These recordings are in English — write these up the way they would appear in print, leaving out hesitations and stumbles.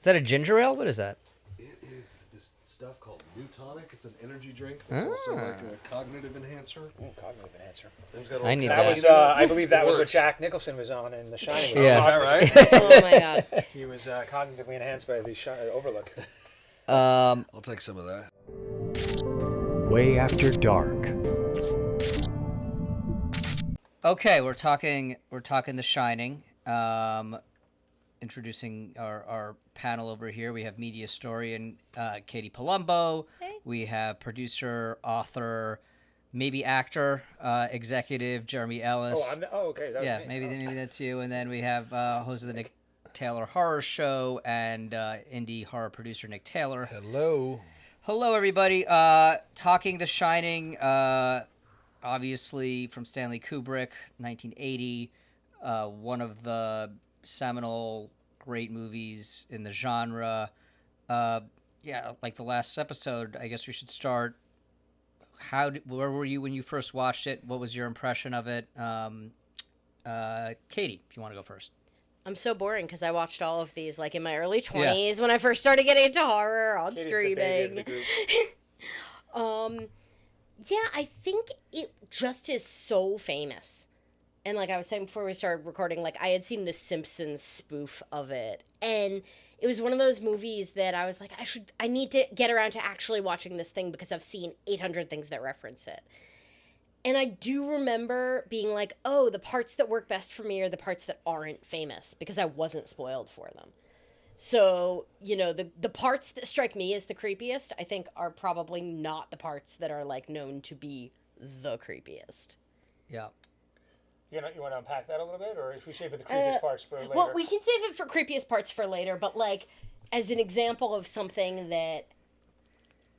that a ginger ale? What is that? It is this stuff called New Tonic. It's an energy drink. It's also like a cognitive enhancer. Ooh, cognitive enhancer. It's got all I need That that. was, I believe that was what Jack Nicholson was on in The Shining. Yeah. Is that right? Oh my god. He was cognitively enhanced by the Overlook. I'll take some of that. Way After Dark. Okay, we're talking The Shining. Introducing our panel over here. We have media historian Katie Palumbo. Hey. We have producer, author, maybe actor, executive Jeremy Ellis. Okay. That was Yeah, me. maybe that's you. And then we have host of the Nick Taylor Horror Show and indie horror producer Nick Taylor. Hello. Hello, everybody. Talking The Shining, obviously from Stanley Kubrick, 1980. One of the seminal great movies in the genre. Like the last episode, I guess we should start. Where were you when you first watched it? What was your impression of it? Katie, if you want to go first. I'm so boring because I watched all of these like in my early 20s when I first started getting into horror on Katie's the streaming. baby of the group. Yeah, I think it just is so famous. And like I was saying before we started recording, like I had seen the Simpsons spoof of it. And it was one of those movies that I was like, I need to get around to actually watching this thing because I've seen 800 things that reference it. And I do remember being like, oh, the parts that work best for me are the parts that aren't famous because I wasn't spoiled for them. So, the parts that strike me as the creepiest, I think, are probably not the parts that are, like, known to be the creepiest. Yeah. You want to unpack that a little bit, or if we save the creepiest parts for later? Well, we can save it for creepiest parts for later, but, like, as an example of something that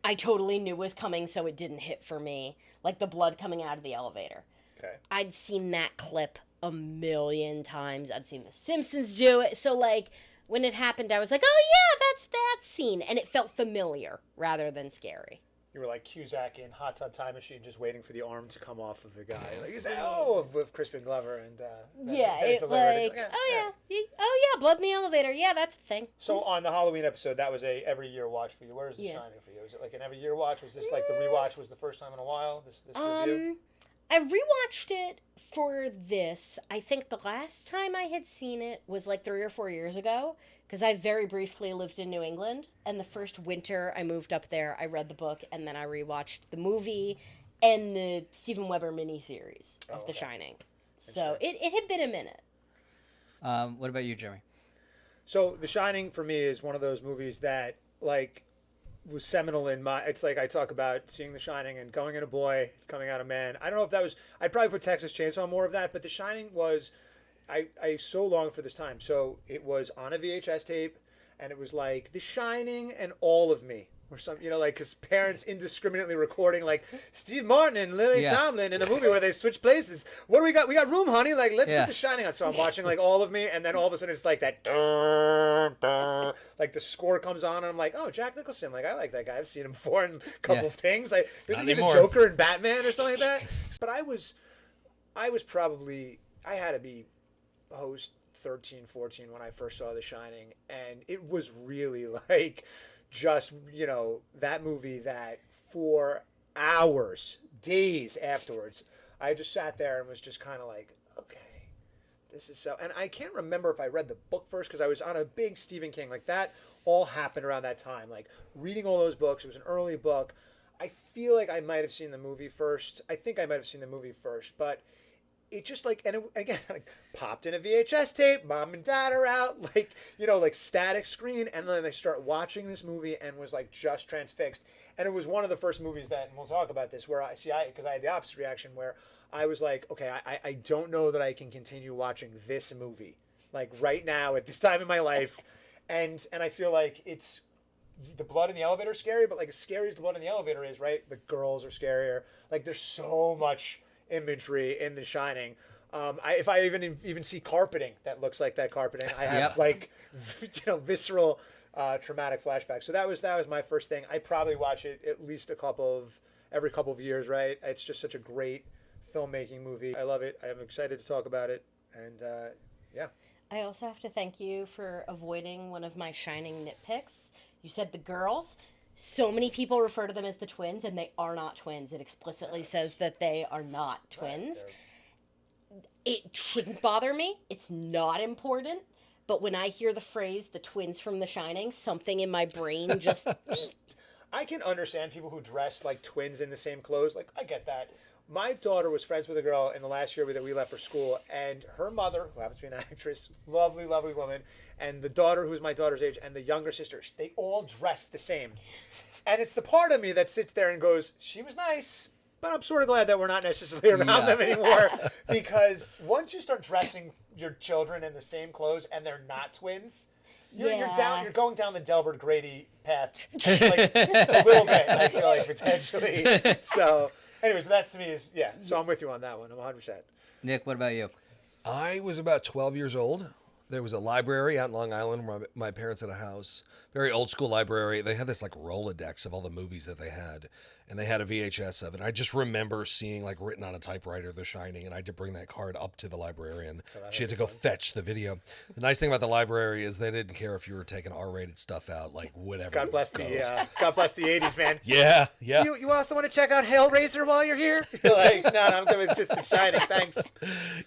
I totally knew was coming, so it didn't hit for me, like the blood coming out of the elevator. Okay. I'd seen that clip a million times. I'd seen The Simpsons do it. So, like, when it happened, I was like, oh, yeah, that's that scene. And it felt familiar rather than scary. You were like Cusack in Hot Tub Time Machine, just waiting for the arm to come off of the guy. Like, with Crispin Glover and blood in the elevator. Yeah, that's a thing. So on the Halloween episode, that was a every year watch for you. Where is The Shining for you? Is it like an every year watch? Was this like the rewatch was the first time in a while? This review? I rewatched it for this. I think the last time I had seen it was like 3 or 4 years ago because I very briefly lived in New England. And the first winter I moved up there, I read the book and then I rewatched the movie and the Steven Weber miniseries of The Shining. So it had been a minute. What about you, Jeremy? So The Shining for me is one of those movies that like was seminal in my. It's like I talk about seeing The Shining and going in a boy, coming out a man. I don't know if that was. I'd probably put Texas Chainsaw more of that, but The Shining was. I so long for this time. So it was on a VHS tape, and it was like The Shining and All of Me. Or some, like, because parents indiscriminately recording, like, Steve Martin and Lily Tomlin in a movie where they switch places. What do we got? We got room, honey. Like, let's put The Shining on. So I'm watching, like, All of Me, and then all of a sudden it's like that, like, the score comes on, and I'm like, oh, Jack Nicholson. Like, I like that guy. I've seen him before in a couple of things. Like, isn't he the Joker in Batman or something like that? But I was probably, I had to be host 13, 14 when I first saw The Shining, and it was really, like... just, that movie that for hours, days afterwards, I just sat there and was just kind of like, okay, this is so... And I can't remember if I read the book first because I was on a big Stephen King. Like, that all happened around that time. Like, reading all those books, it was an early book. I feel like I might have seen the movie first. I think I might have seen the movie first, but... it just like, and it, again, like popped in a VHS tape, mom and dad are out, like, like static screen. And then I start watching this movie and was like just transfixed. And it was one of the first movies that, and we'll talk about this, where because I had the opposite reaction where I was like, okay, I don't know that I can continue watching this movie like right now at this time in my life. And I feel like it's, the blood in the elevator is scary, but like as scary as the blood in the elevator is, right? The girls are scarier. Like there's so much imagery in The Shining. If I even see carpeting that looks like that carpeting, I have like visceral traumatic flashbacks. So that was my first thing. I probably watch it at least every couple of years, right? It's just such a great filmmaking movie. I love it. I'm excited to talk about it. And I also have to thank you for avoiding one of my shining nitpicks. You said the girls. So many people refer to them as the twins, and they are not twins. It explicitly says that they are not twins. It shouldn't bother me. It's not important. But when I hear the phrase, the twins from The Shining, something in my brain just... I can understand people who dress like twins in the same clothes. Like, I get that. My daughter was friends with a girl in the last year that we left for school, and her mother, who happens to be an actress, lovely, lovely woman, and the daughter, who's my daughter's age, and the younger sister, they all dress the same. And it's the part of me that sits there and goes, she was nice, but I'm sort of glad that we're not necessarily around them anymore. Because once you start dressing your children in the same clothes and they're not twins, you're going down the Delbert Grady path, like, a little bit, I feel like, potentially. So, anyways, but that to me is, so I'm with you on that one. I'm 100%. Nick, what about you? I was about 12 years old. There was a library out in Long Island where my parents had a house. Very old school library. They had this like Rolodex of all the movies that they had. And they had a VHS of it. I just remember seeing like written on a typewriter The Shining, and I had to bring that card up to the librarian. She had to go fetch the video. The nice thing about the library is they didn't care if you were taking R-rated stuff out, like whatever. God bless the 80s, man. Yeah. You also want to check out Hellraiser while you're here? You're like, no, I'm good with just The Shining, thanks.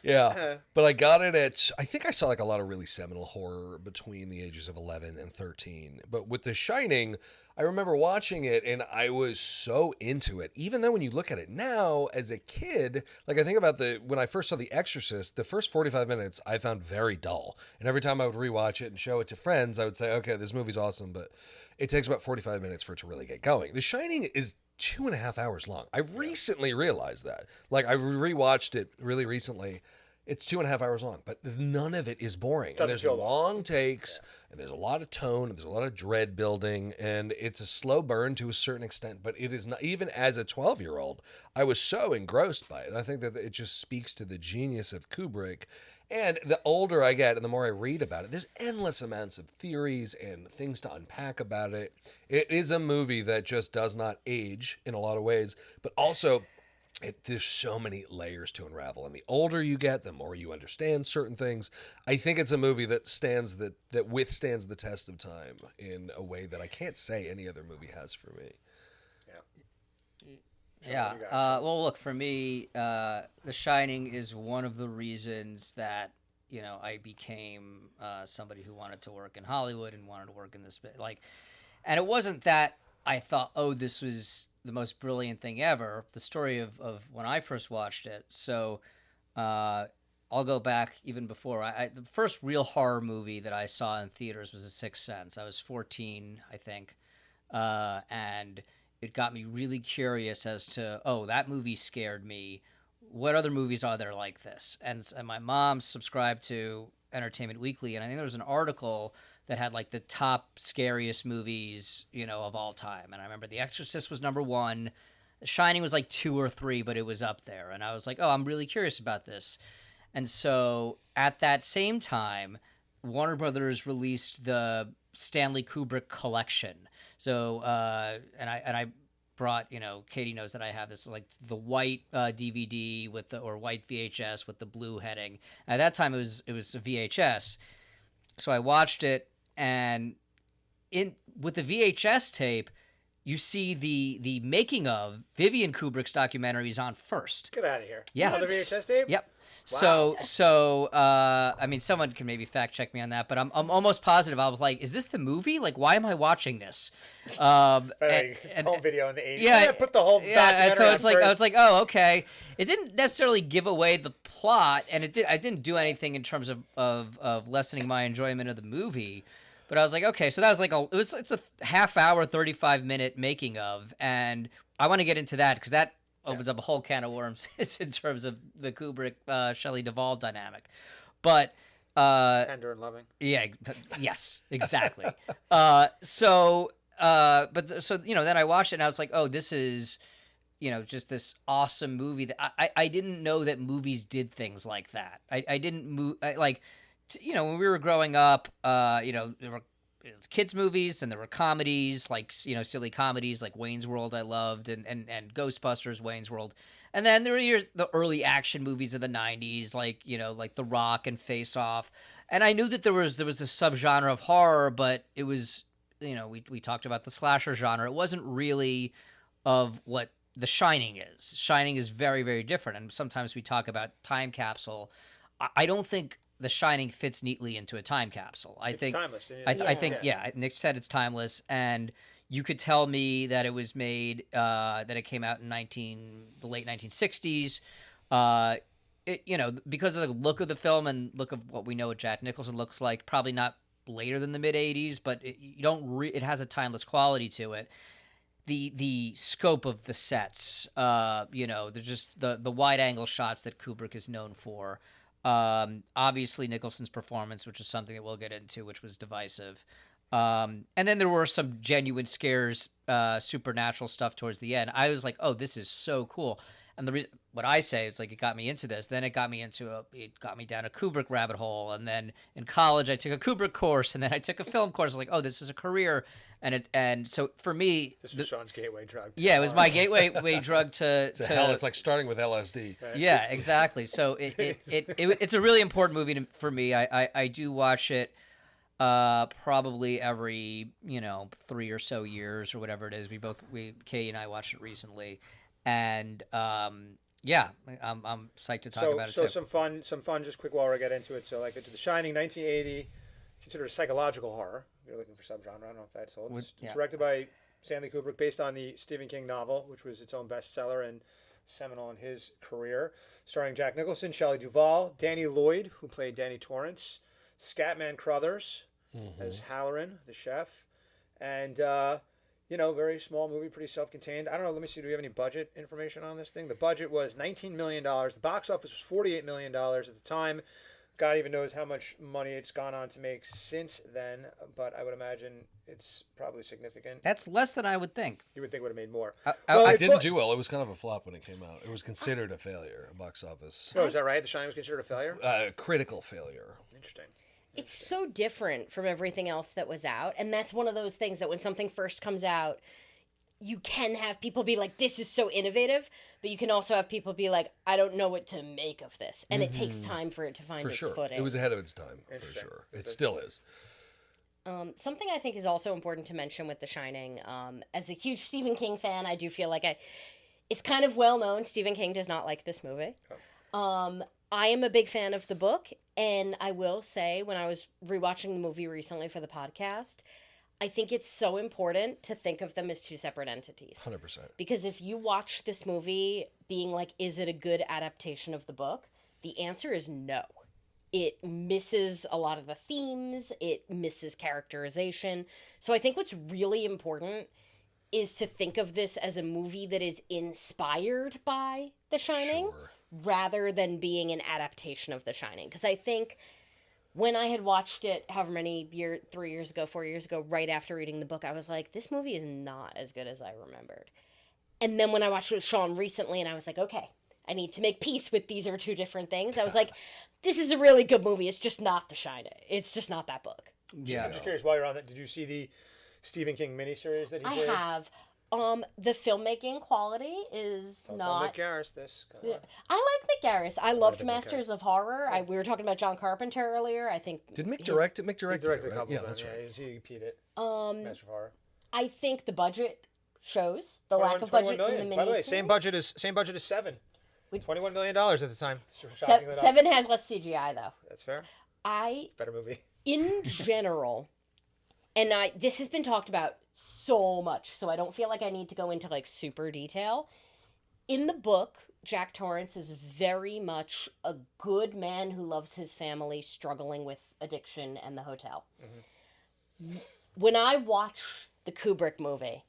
Yeah. But I got it I think I saw like a lot of really seminal horror between the ages of 11 and 13. But with The Shining, I remember watching it and I was so into it. Even though when you look at it now as a kid, like I think about when I first saw The Exorcist, the first 45 minutes I found very dull. And every time I would rewatch it and show it to friends, I would say, okay, this movie's awesome, but it takes about 45 minutes for it to really get going. The Shining is 2.5 hours long. I recently realized that. Like I rewatched it really recently. It's 2.5 hours long, but none of it is boring. And there's long takes, and there's a lot of tone, and there's a lot of dread building, and it's a slow burn to a certain extent, but it is not, even as a 12-year-old, I was so engrossed by it. And I think that it just speaks to the genius of Kubrick. And the older I get and the more I read about it, there's endless amounts of theories and things to unpack about it. It is a movie that just does not age in a lot of ways, but also there's so many layers to unravel, and the older you get, the more you understand certain things. I think it's a movie that withstands the test of time in a way that I can't say any other movie has for me. Yeah. Well, look, for me, The Shining is one of the reasons that I became somebody who wanted to work in Hollywood and wanted to work in this and it wasn't that I thought, oh, this was the most brilliant thing ever, the story of when I first watched it. So I'll go back even before. The first real horror movie that I saw in theaters was The Sixth Sense. I was 14, I think, and it got me really curious as to, oh, that movie scared me. What other movies are there like this? And my mom subscribed to Entertainment Weekly, and I think there was an article that had like the top scariest movies, of all time. And I remember The Exorcist was number 1. The Shining was like 2 or 3, but it was up there. And I was like, oh, I'm really curious about this. And so at that same time, Warner Brothers released the Stanley Kubrick collection. So, and I brought, Katie knows that I have this, like the white DVD or white VHS with the blue heading. At that time, it was a VHS. So I watched it, and with the VHS tape, you see the making of Vivian Kubrick's documentary is on first. Get out of here. Yeah. On the VHS tape? Yep. Wow. So I mean, someone can maybe fact check me on that, but I'm almost positive. I was like, is this the movie? Like, why am I watching this? And home video in the 80s. Yeah, put the whole documentary and so it's on like first. I was like, oh, okay. It didn't necessarily give away the plot, and I didn't do anything in terms of lessening my enjoyment of the movie. But I was like, okay, so that was like it's a half hour, 35-minute making of, and I want to get into that because that opens up a whole can of worms in terms of the Kubrick Shelley Duvall dynamic. But tender and loving. Yeah, yes, exactly. So then I watched it and I was like, oh, this is just this awesome movie that I didn't know that movies did things like that. I didn't when we were growing up, there were kids movies and there were comedies like silly comedies like Wayne's World I loved and Ghostbusters, Wayne's World, and then there were the early action movies of the 90s like like The Rock and Face Off, And I knew that there was a subgenre of horror, but it was, we talked about the slasher genre. It wasn't really of what The Shining is. Shining is very, very different. And sometimes we talk about time capsule. I don't think The Shining fits neatly into a time capsule. I think timeless. I think Nick said it's timeless, and you could tell me that it was made that it came out in the late 1960s. Because of the look of the film and look of what we know what Jack Nicholson looks like, probably not later than the mid 80s, but it has a timeless quality to it. The scope of the sets, there's just the wide angle shots that Kubrick is known for. Obviously Nicholson's performance, which is something that we'll get into, which was divisive. And then there were some genuine scares, supernatural stuff towards the end. I was like, oh, this is so cool. And the reason, what I say is, like, it got me into this. Then it got me down a Kubrick rabbit hole. And then in college, I took a Kubrick course, and then I took a film course. I was like, oh, this is a career. And so for me, this was Sean's gateway drug. Yeah, it was my gateway drug to hell. It's like starting with LSD. Right? Yeah, exactly. So it's a really important movie for me. I do watch it probably every 3 or so years or whatever it is. Katie and I watched it recently. And I'm psyched to talk about it too. So some fun. Just quick while we get into it. So like The Shining, 1980, considered a psychological horror. You're looking for subgenre. I don't know if that's old. It's directed by Stanley Kubrick, based on the Stephen King novel, which was its own bestseller and seminal in his career. Starring Jack Nicholson, Shelley Duvall, Danny Lloyd, who played Danny Torrance, Scatman Crothers as Halloran, the chef, and very small movie, pretty self-contained. I don't know. Let me see. Do we have any budget information on this thing? The budget was $19 million. The box office was $48 million at the time. God even knows how much money it's gone on to make since then, but I would imagine it's probably significant. That's less than I would think. You would think it would have made more. It didn't do well. It was kind of a flop when it came out. It was considered a failure, a box office. Oh, is that right? The Shining was considered a failure? Critical failure. Interesting. It's so different from everything else that was out, and that's one of those things that when something first comes out, you can have people be like, this is so innovative, but you can also have people be like, I don't know what to make of this. And it takes time for it to find its footing. It was ahead of its time, for sure. It still is. Something I think is also important to mention with The Shining, as a huge Stephen King fan, I do feel like it's kind of well known Stephen King does not like this movie. I am a big fan of the book, and I will say, when I was rewatching the movie recently for the podcast, I think it's so important to think of them as two separate entities. 100%. Because if you watch this movie being like, is it a good adaptation of the book? The answer is no. It misses a lot of the themes. It misses characterization. So I think what's really important is to think of this as a movie that is inspired by The Shining rather than being an adaptation of The Shining. Because I think when I had watched it, however many 4 years ago, right after reading the book, I was like, this movie is not as good as I remembered. And then when I watched it with Sean recently, and I was like, okay, I need to make peace with these are two different things. I was like, this is a really good movie. It's just not The Shining. It's just not that book. Yeah. I'm just curious, while you're on that, did you see the Stephen King miniseries that he did? I have. The filmmaking quality is not. Mick Garris, this. I like Mick Garris. I loved Masters of Horror. We were talking about John Carpenter earlier. I think. Did Mick direct it? Mick directed it, right? a couple Yeah, of them. that's right. He EP'd it. Master of Horror. I think the budget shows the lack of budget in the miniseries. By the way, same budget as Seven. $21 million at the time. Seven has less CGI though. That's fair. Better movie. In general, and this has been talked about so much, so I don't feel like I need to go into like super detail. In the book, Jack Torrance is very much a good man who loves his family, struggling with addiction and the hotel. Mm-hmm. When I watch the Kubrick movie,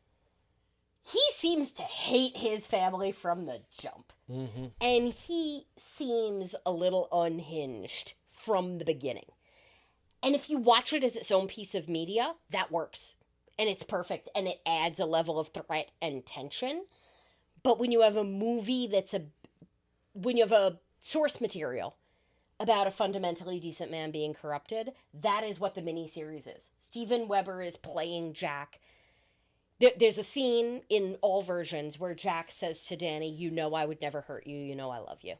he seems to hate his family from the jump. Mm-hmm. And he seems a little unhinged from the beginning. And if you watch it as its own piece of media, that works. And it's perfect. And it adds a level of threat and tension. But when you have a movie when you have a source material about a fundamentally decent man being corrupted, that is what the miniseries is. Steven Weber is playing Jack. There's a scene in all versions where Jack says to Danny, you know I would never hurt you, you know I love you.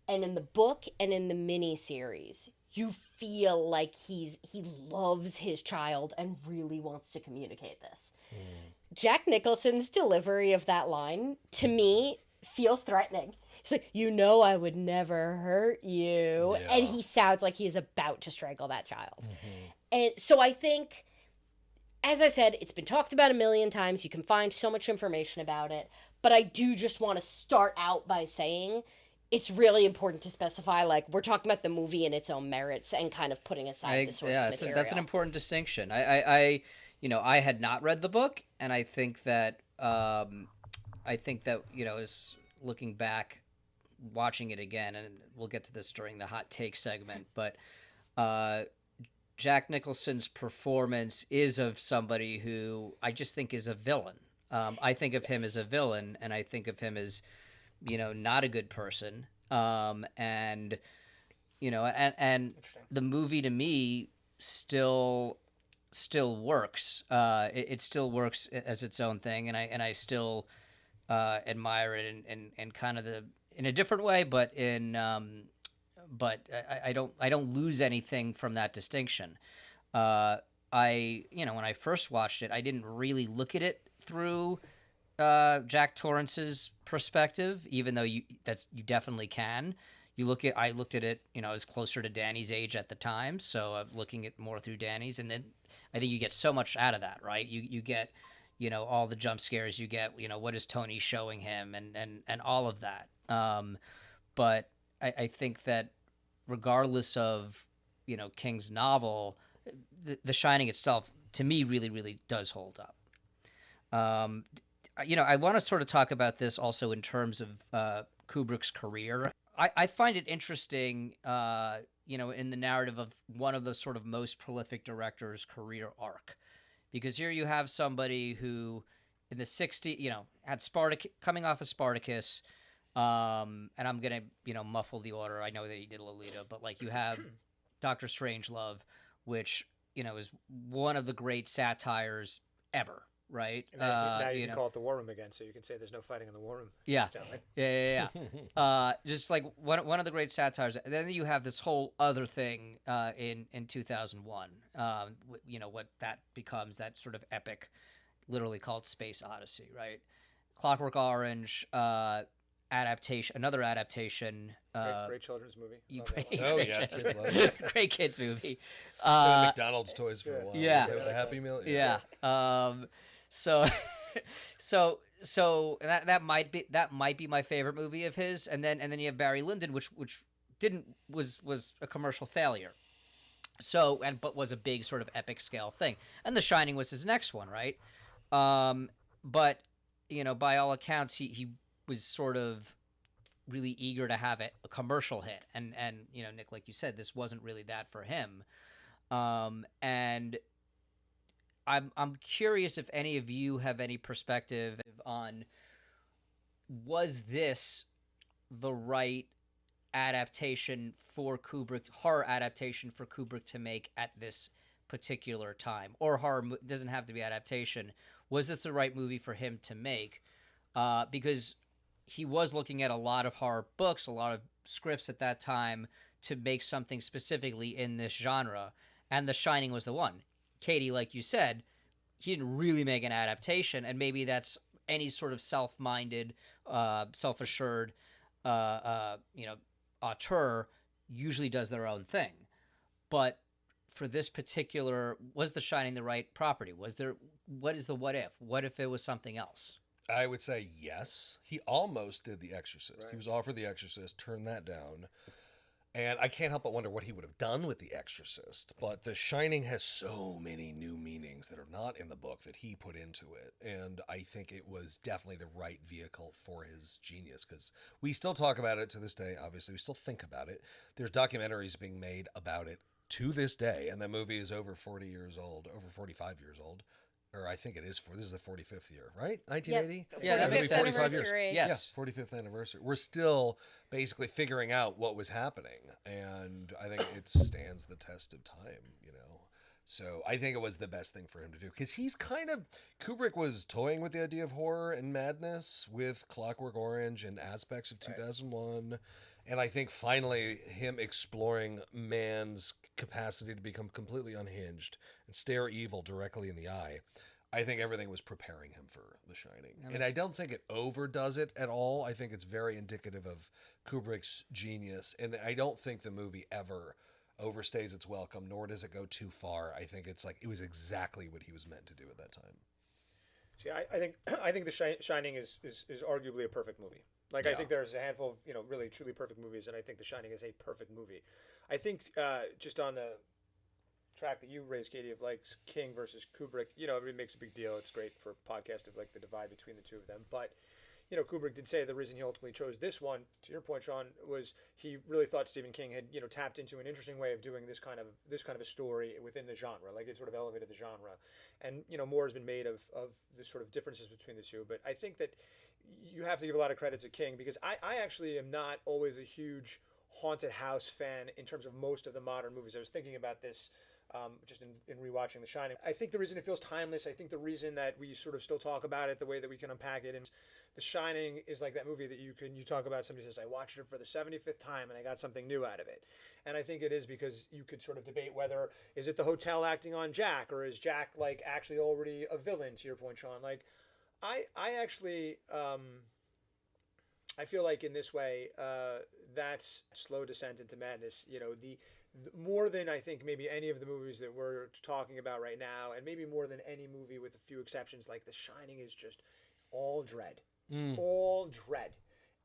And in the book and in the miniseries, you feel like he loves his child and really wants to communicate this. Jack Nicholson's delivery of that line, to me, feels threatening. He's like, I would never hurt you. Yeah. And he sounds like he's about to strangle that child. And so I think, as I said, it's been talked about a million times. You can find so much information about it. But I do just want to start out by saying it's really important to specify, like, we're talking about the movie and its own merits and kind of putting aside the source material. That's an important distinction. I had not read the book, and I think that is looking back, watching it again, and we'll get to this during the hot take segment, but Jack Nicholson's performance is of somebody who I just think is a villain. I think of him as a villain, and I think of him as, not a good person. And the movie to me still works. It still works as its own thing, and I still admire it in kind of in a different way, but I don't lose anything from that distinction. When I first watched it, I didn't really look at it through Jack Torrance's perspective, even though you definitely can. I looked at it, I was closer to Danny's age at the time, so I'm looking at more through Danny's, and then I think you get so much out of that, right? You get, all the jump scares, you get, what is Tony showing him, and all of that. But I think that regardless of, King's novel, The Shining itself, to me, really, really does hold up. I want to sort of talk about this also in terms of Kubrick's career. I find it interesting, in the narrative of one of the sort of most prolific directors' career arc. Because here you have somebody who, in the 60s, had coming off of Spartacus, and I'm going to, muffle the order. I know that he did Lolita, but, like, you have Dr. Strangelove, which, is one of the great satires ever. Right. Now you can call it the War Room again, so you can say there's no fighting in the War Room. Yeah. Just like one of the great satires. And then you have this whole other thing in 2001. What that becomes, that sort of epic, literally called Space Odyssey. Right. Clockwork Orange, another adaptation. Great children's movie. Kids love it. Great kids movie. McDonald's toys for a while. Yeah. It was a Happy Meal. Yeah. So that might be my favorite movie of his, and then you have Barry Lyndon, which was a commercial failure. But was a big sort of epic scale thing, and The Shining was his next one, right? But by all accounts, he was sort of really eager to have a commercial hit, and Nick, like you said, this wasn't really that for him, and I'm curious if any of you have any perspective on, was this the right adaptation for Kubrick, horror adaptation for Kubrick to make at this particular time? Or doesn't have to be adaptation. Was this the right movie for him to make? Because he was looking at a lot of horror books, a lot of scripts at that time to make something specifically in this genre, and The Shining was the one. Katie, like you said, he didn't really make an adaptation, and maybe that's any sort of self-minded, self-assured, auteur usually does their own thing. But for this particular, was The Shining the right property? What is the what if? What if it was something else? I would say yes. He almost did The Exorcist. Right. He was offered The Exorcist, turned that down. And I can't help but wonder what he would have done with The Exorcist. But The Shining has so many new meanings that are not in the book that he put into it. And I think it was definitely the right vehicle for his genius, because we still talk about it to this day. Obviously, we still think about it. There's documentaries being made about it to this day. And the movie is over 40 years old, over 45 years old. Or I think it is this is the 45th year, right? 1980? Yeah, that makes sense. 45 years. Yes. Yeah, 45th anniversary. We're still basically figuring out what was happening. And I think it stands the test of time, So I think it was the best thing for him to do. Because Kubrick was toying with the idea of horror and madness with Clockwork Orange and aspects of 2001. And I think finally him exploring man's capacity to become completely unhinged and stare evil directly in the eye, I think everything was preparing him for The Shining. And I don't think it overdoes it at all. I think it's very indicative of Kubrick's genius. And I don't think the movie ever overstays its welcome, nor does it go too far. I think it's like it was exactly what he was meant to do at that time. See, I think The Shining is arguably a perfect movie. Like, yeah. I think there's a handful of, really truly perfect movies, and I think The Shining is a perfect movie. I think just on the track that you raised, Katie, of like King versus Kubrick, it makes a big deal. It's great for a podcast of like the divide between the two of them. But, Kubrick did say the reason he ultimately chose this one, to your point, Sean, was he really thought Stephen King had, tapped into an interesting way of doing this kind of a story within the genre. Like, it sort of elevated the genre. And, more has been made of the sort of differences between the two. But I think that you have to give a lot of credit to King, because I actually am not always a huge haunted house fan in terms of most of the modern movies. I was thinking about this just in rewatching The Shining. I think the reason it feels timeless, I think the reason that we sort of still talk about it the way that we can unpack it, and The Shining is like that movie that you talk about, somebody says, I watched it for the 75th time and I got something new out of it. And I think it is because you could sort of debate whether, is it the hotel acting on Jack, or is Jack like actually already a villain, to your point, Sean? Like, I actually, I feel like in this way, that's slow descent into madness. The more than I think maybe any of the movies that we're talking about right now, and maybe more than any movie with a few exceptions, like The Shining is just all dread, all dread,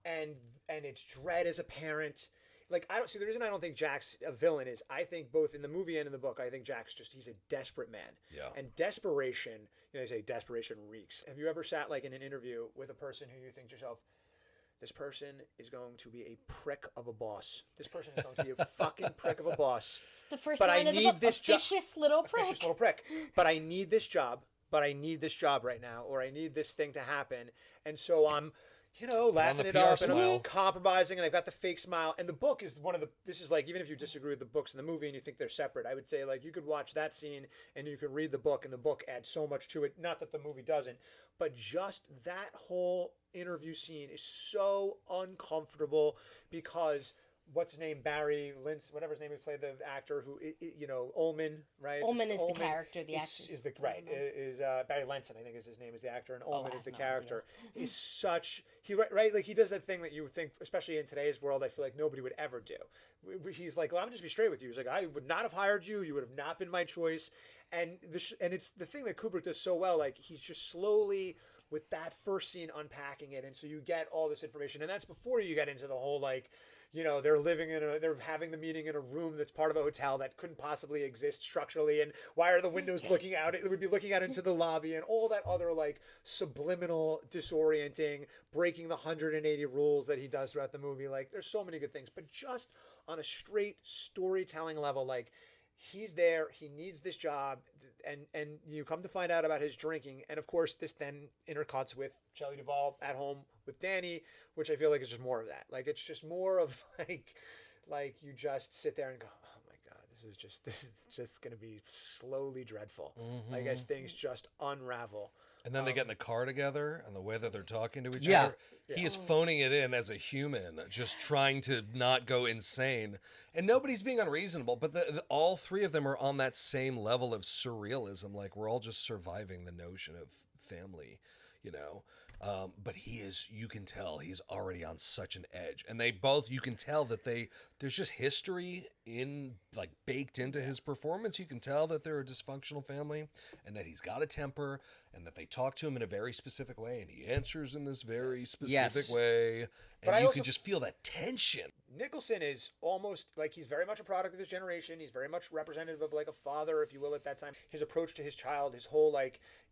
and it's dread as a parent. Like, I don't see the reason I don't think Jack's a villain is I think both in the movie and in the book, I think Jack's he's a desperate man. Yeah. And desperation, they say desperation reeks. Have you ever sat like in an interview with a person who you think to yourself, this person is going to be a prick of a boss. This person is going to be a fucking prick of a boss. It's the first line of the book, a vicious little prick. A vicious little prick. But I need this job. But I need this job right now, or I need this thing to happen. And so I'm, laughing it up and I'm compromising, and I've got the fake smile. And the book is this is like, even if you disagree with the books and the movie and you think they're separate, I would say like you could watch that scene and you could read the book, and the book adds so much to it. Not that the movie doesn't, but just that whole interview scene is so uncomfortable because what's his name, Barry Lynch, whatever his name is, played the actor who, Ullman, right? Ullman is the character, the actor. Is Barry Lenson, I think is his name, is the actor, and Ullman is the character. Is such, right, like he does that thing that you would think, especially in today's world, I feel like nobody would ever do. He's like, well, I'm just be straight with you. He's like, I would not have hired you. You would have not been my choice. And it's the thing that Kubrick does so well, like he's just slowly, with that first scene, unpacking it, and so you get all this information, and that's before you get into the whole like, they're having the meeting in a room that's part of a hotel that couldn't possibly exist structurally, and why are the windows looking out? It would be looking out into the lobby, and all that other like subliminal, disorienting, breaking the 180 rules that he does throughout the movie. Like, there's so many good things, but just on a straight storytelling level, like, he's there, he needs this job, and you come to find out about his drinking, and of course this then intercuts with Shelley Duvall at home with Danny, which I feel like is just more of that. Like, it's just more of like you just sit there and go, oh my God, this is just going to be slowly dreadful. Like, as things just unravel. And then they get in the car together, and the way that they're talking to each other, he is phoning it in as a human, just trying to not go insane. And nobody's being unreasonable, but all three of them are on that same level of surrealism. Like, we're all just surviving the notion of family, but he is, you can tell he's already on such an edge. And they both, you can tell that there's just history baked into his performance. You can tell that they're a dysfunctional family, and that he's got a temper, and that they talk to him in a very specific way, and he answers in this very specific way. And you can just feel that tension. Nicholson is almost like, he's very much a product of his generation. He's very much representative of like a father, if you will, at that time. His approach to his child, his whole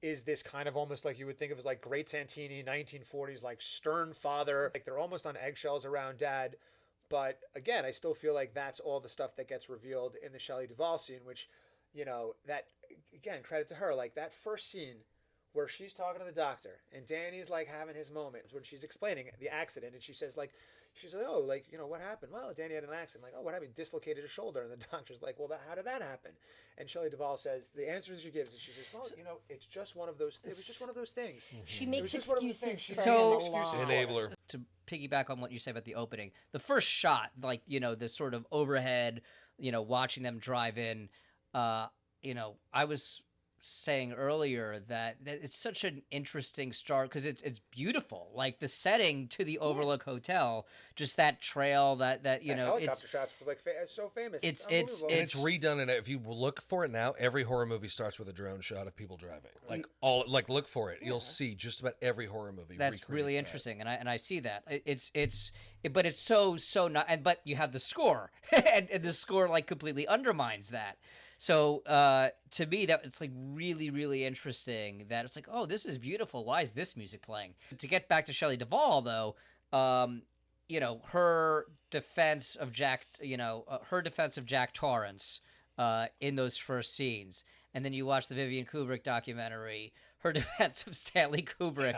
is this kind of almost like you would think of as like Great Santini, 1940s, like stern father. Like, they're almost on eggshells around dad. But again, I still feel like that's all the stuff that gets revealed in the Shelley Duvall scene, which, that, again, credit to her. Like, that first scene where she's talking to the doctor and Danny's like having his moment when she's explaining the accident, and she says like, oh, like, you know, what happened? Well, Danny had an accident. Like, oh, what happened? Dislocated his shoulder. And the doctor's like, well, how did that happen? And Shelley Duvall says, the answers she gives is, she says, well, you know, it's just one of those. It was just one of those things. She makes excuses. Enabler. To piggyback on what you say about the opening, the first shot, like, you know, this sort of overhead, you know, watching them drive in, you know, I was saying earlier that it's such an interesting start because it's beautiful, like the setting to the Overlook Hotel, just that trail, that you know, helicopter shots were like so famous. It's redone, and if you look for it now, every horror movie starts with a drone shot of people driving. Like look for it, you'll see just about every horror movie. That's really interesting, and I see that but it's so not, and but you have the score, and the score like completely undermines that. So to me, that it's like really, really interesting that it's like, oh, this is beautiful. Why is this music playing? To get back to Shelley Duvall, though, you know, her defense of Jack Torrance in those first scenes, and then you watch the Vivian Kubrick documentary, her defense of Stanley Kubrick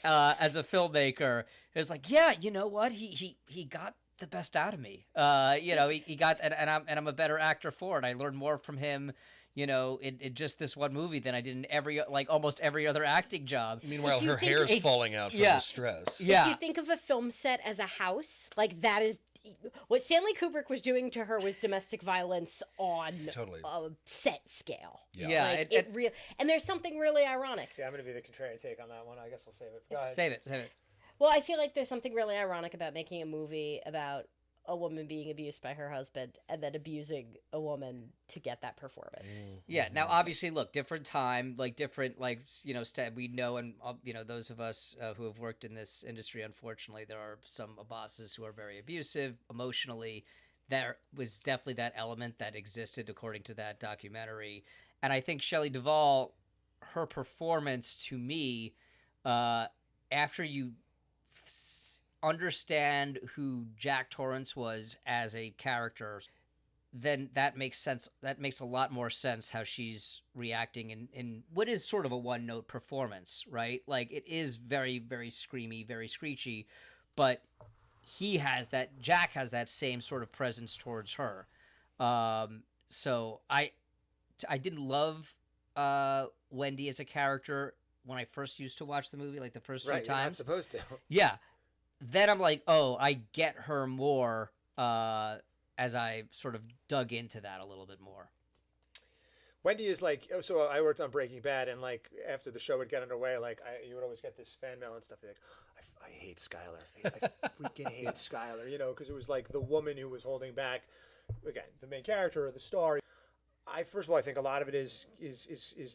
as a filmmaker, is like, yeah, you know what, he got the best out of me. You know, he got, and I'm a better actor for it. I learned more from him, you know, in just this one movie than I did in almost every other acting job. Meanwhile, her hair's falling out from the stress. If you think of a film set as a house, like that is what Stanley Kubrick was doing to her, was domestic violence on a set scale. Yeah, like and there's something really ironic. See, I'm going to be the contrarian take on that one. I guess we'll save it. Go ahead. Save it. Well, I feel like there's something really ironic about making a movie about a woman being abused by her husband and then abusing a woman to get that performance. Yeah. Now, obviously, look, different time, like different, like, you know, we know, and, you know, those of us who have worked in this industry, unfortunately, there are some bosses who are very abusive emotionally. There was definitely that element that existed according to that documentary. And I think Shelley Duvall, her performance to me, after you understand who Jack Torrance was as a character, then that makes sense. That makes a lot more sense how she's reacting in what is sort of a one-note performance, right? Like, it is very, very screamy, very screechy, but Jack has that same sort of presence towards her. So I didn't love Wendy as a character when I first used to watch the movie, like the first few times. You're not supposed to. Yeah. Then I'm like, oh, I get her more as I sort of dug into that a little bit more. Wendy is like, so I worked on Breaking Bad, and like after the show would get underway, like you would always get this fan mail and stuff. They're like, I hate Skylar. I freaking hate Skylar, you know, because it was like the woman who was holding back, again, the main character or the star. First of all, I think a lot of it is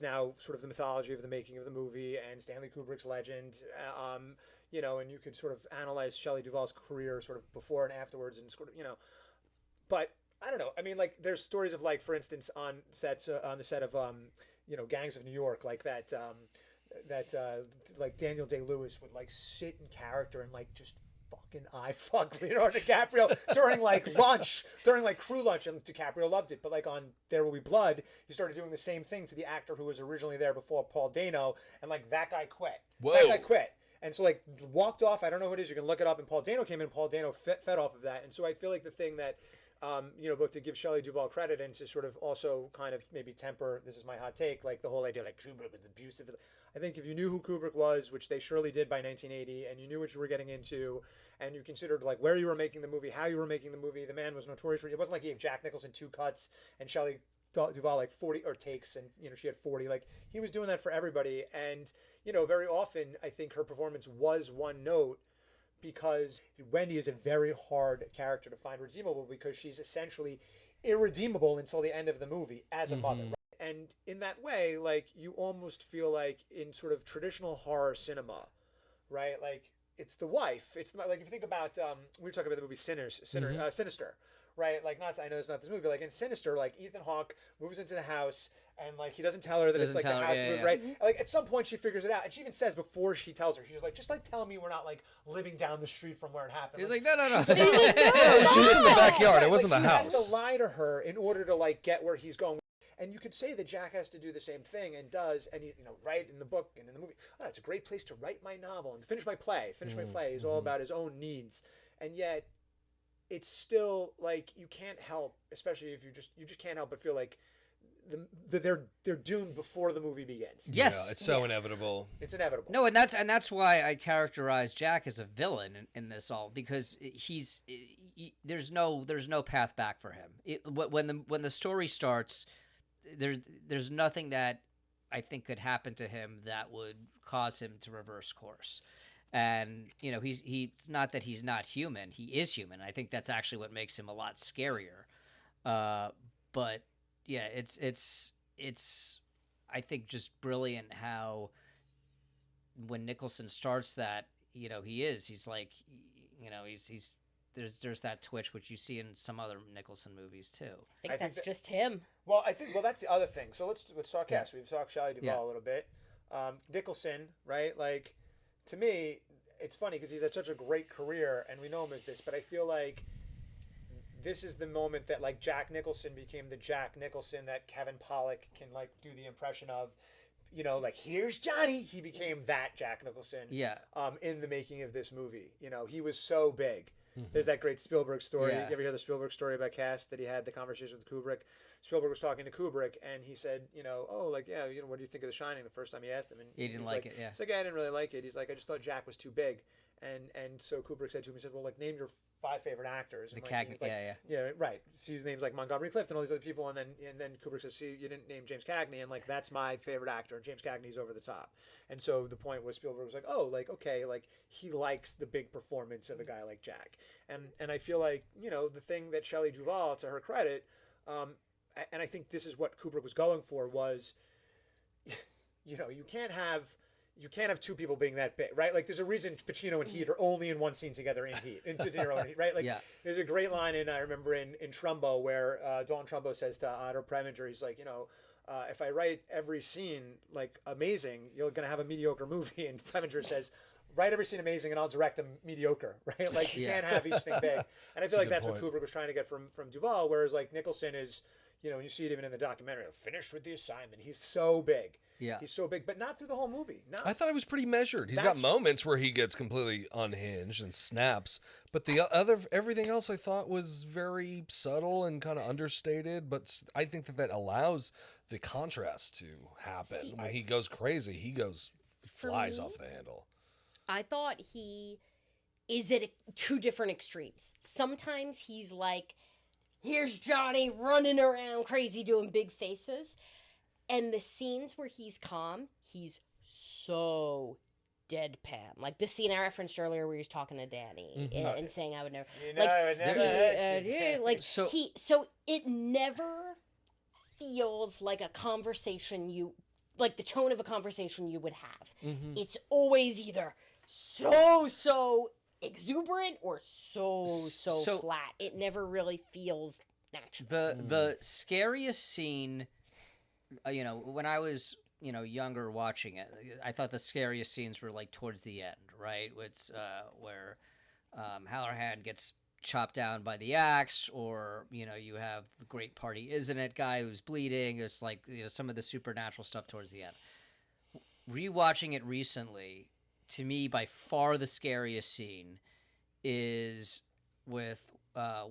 now sort of the mythology of the making of the movie and Stanley Kubrick's legend, you know, and you could sort of analyze Shelley Duvall's career sort of before and afterwards, and sort of, you know, but I don't know. I mean, like, there's stories of, like, for instance, on the set of you know, Gangs of New York, like that like Daniel Day-Lewis would like sit in character and like just fucking fuck Leonardo DiCaprio during like lunch, during like crew lunch, and DiCaprio loved it. But like on There Will Be Blood, he started doing the same thing to the actor who was originally there before, Paul Dano, and like that guy quit. Whoa. That guy quit. And so like walked off. I don't know who it is. You can look it up. And Paul Dano came in. And Paul Dano fed off of that. And so I feel like the thing that, you know, both to give Shelley Duvall credit and to sort of also kind of maybe temper, this is my hot take, like the whole idea like Kubrick was abusive. I think if you knew who Kubrick was, which they surely did by 1980, and you knew what you were getting into, and you considered like where you were making the movie, how you were making the movie, the man was notorious for it. It wasn't like he gave Jack Nicholson 2 cuts and Shelley Duvall like 40 or takes, and you know she had 40. Like he was doing that for everybody, and you know very often I think her performance was one note, because Wendy is a very hard character to find redeemable, because she's essentially irredeemable until the end of the movie as a mother. Right? And in that way, like you almost feel like in sort of traditional horror cinema, right? Like it's the wife. It's not, like if you think about we were talking about the movie Sinister, right? Like I know it's not this movie, but like in Sinister, like Ethan Hawke moves into the house. And like he doesn't tell her that it's like the house move, right? Like at some point she figures it out, and she even says before she tells her, she's like, "Just like tell me we're not like living down the street from where it happened." He's like, "No." It was just in the backyard. It wasn't the house. He has to lie to her in order to like get where he's going. And you could say that Jack has to do the same thing and does, and he, write in the book and in the movie. Oh, it's a great place to write my novel and finish my play. Finish my play is all about his own needs, and yet it's still like you can't help, especially if you just can't help but feel like they're doomed before the movie begins. Yes, it's so inevitable. It's inevitable. No, and that's why I characterize Jack as a villain in this all, because there's no path back for him. When the story starts, there's nothing that I think could happen to him that would cause him to reverse course. And he's not that he's not human. He is human. I think that's actually what makes him a lot scarier. But yeah, it's I think just brilliant how when Nicholson starts that, he's like, he's there's that twitch which you see in some other Nicholson movies too. I think that's just him. Well, that's the other thing. So let's talk cast. We've talked Shelley Duvall a little bit. Nicholson, right? Like, to me, it's funny because he's had such a great career and we know him as this, but I feel like this is the moment that like Jack Nicholson became the Jack Nicholson that Kevin Pollak can like do the impression of, like, here's Johnny. He became that Jack Nicholson. Yeah. In the making of this movie, he was so big. There's that great Spielberg story. Yeah. You ever hear the Spielberg story about cast that he had the conversation with Kubrick? Spielberg was talking to Kubrick and he said, what do you think of The Shining the first time he asked him? And he didn't like it. Yeah. He's like, I didn't really like it. He's like, I just thought Jack was too big. And so Kubrick said to him, he said, well, like, name your 5 favorite actors. And yeah, right. So his name's like Montgomery Clift and all these other people, and then Kubrick says, see, you didn't name James Cagney, and like that's my favorite actor, and James Cagney's over the top. And so the point was Spielberg was like, oh, like, okay, like he likes the big performance of a guy like Jack, and I feel like the thing that Shelley Duvall, to her credit, and I think this is what Kubrick was going for was, you can't have two people being that big, right? Like, there's a reason Pacino and Heat are only in one scene together in Heat, in De Niro and Heat, right? Like, There's a great line I remember in Trumbo where Don Trumbo says to Otto Preminger, he's like, if I write every scene like amazing, you're gonna have a mediocre movie. And Preminger says, write every scene amazing and I'll direct them mediocre, right? Like you can't have each thing big. And I feel like that's what Kubrick was trying to get from Duvall, whereas like Nicholson is, and you see it even in the documentary, finished with the assignment. He's so big. Yeah. He's so big, but not through the whole movie. No. I thought it was pretty measured. He's got moments where he gets completely unhinged and snaps, but everything else I thought was very subtle and kind of understated, but I think that allows the contrast to happen. When he goes crazy, he flies off the handle. I thought he is at two different extremes. Sometimes he's like, here's Johnny running around crazy doing big faces. And the scenes where he's calm, he's so deadpan. Like the scene I referenced earlier where he's talking to Danny and saying, I would never. I would never. So it never feels like a conversation like the tone of a conversation you would have. Mm-hmm. It's always either so exuberant or so flat. It never really feels natural. The scariest scene, when I was younger watching it, I thought the scariest scenes were like towards the end, right? It's where Halloran gets chopped down by the axe, or you have the great party, isn't it, guy who's bleeding. It's like some of the supernatural stuff towards the end. Rewatching it recently, to me, by far the scariest scene is with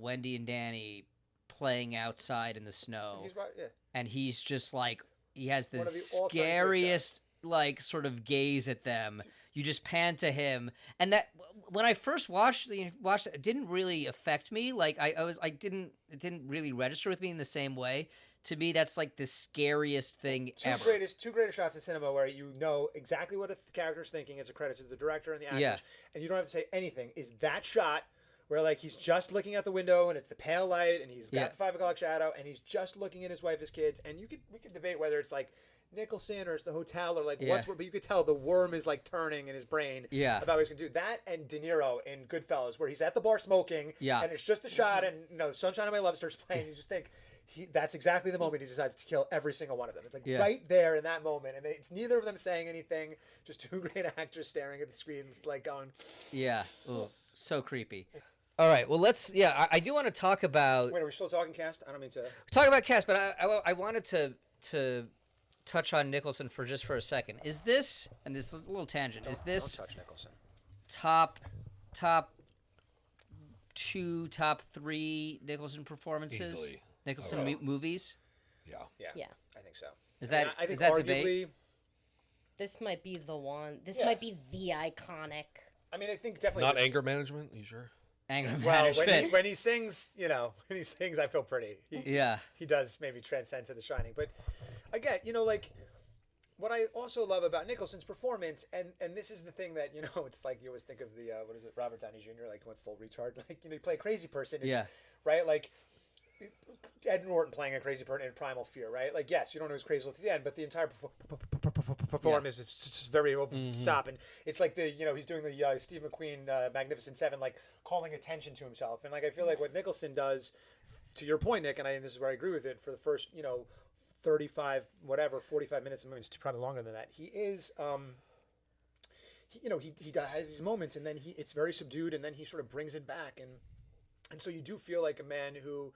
Wendy and Danny playing outside in the snow. He's right, yeah. And he's just like, he has the scariest like sort of gaze at them. You just pan to him, and that when I first watched it, it didn't really affect me. Like it didn't really register with me in the same way. To me, that's like the scariest thing ever. Two greatest shots in cinema where you know exactly what a character's thinking. It's a credit to the director and the actors, and you don't have to say anything. Is that shot where like he's just looking out the window and it's the pale light and he's got the 5 o'clock shadow and he's just looking at his wife, his kids, and we could debate whether it's like Nicholson or it's the hotel or like but you could tell the worm is like turning in his brain about what he's gonna do. That and De Niro in Goodfellas where he's at the bar smoking and it's just a shot and Sunshine of My Love starts playing and you just think that's exactly the moment he decides to kill every single one of them. It's like right there in that moment, and it's neither of them saying anything, just two great actors staring at the screens like going ooh, so creepy. All right. Well, let's. Yeah, I do want to talk about. Wait, are we still talking cast? I don't mean to talk about cast, but I wanted to touch on Nicholson for a second. Is this, and this is a little tangent, is this don't touch Nicholson. top 2, top 3 Nicholson performances? Easily. Nicholson movies? Yeah. Yeah. I think so. Is that I think is that arguably, debate? This might be the one. This Yeah. might be the iconic. I mean, I think definitely Not anger management. You sure? Anger Well, management. when he sings, when he sings, I feel pretty. He does maybe transcend to The Shining. But again, like what I also love about Nicholson's performance, and this is the thing that it's like you always think of the what is it, Robert Downey Jr. like went full retard, like you play a crazy person. It's, right, like Ed Norton playing a crazy person in Primal Fear, right? Like, yes, you don't know who's crazy till the end, but the entire performance is just very over the top, and it's like he's doing the Steve McQueen Magnificent Seven, like calling attention to himself, and like I feel like what Nicholson does, to your point, Nick, and this is where I agree with it, for the first 45 minutes of movies, probably longer than that, he is he has these moments, and then it's very subdued, and then he sort of brings it back, and so you do feel like a man who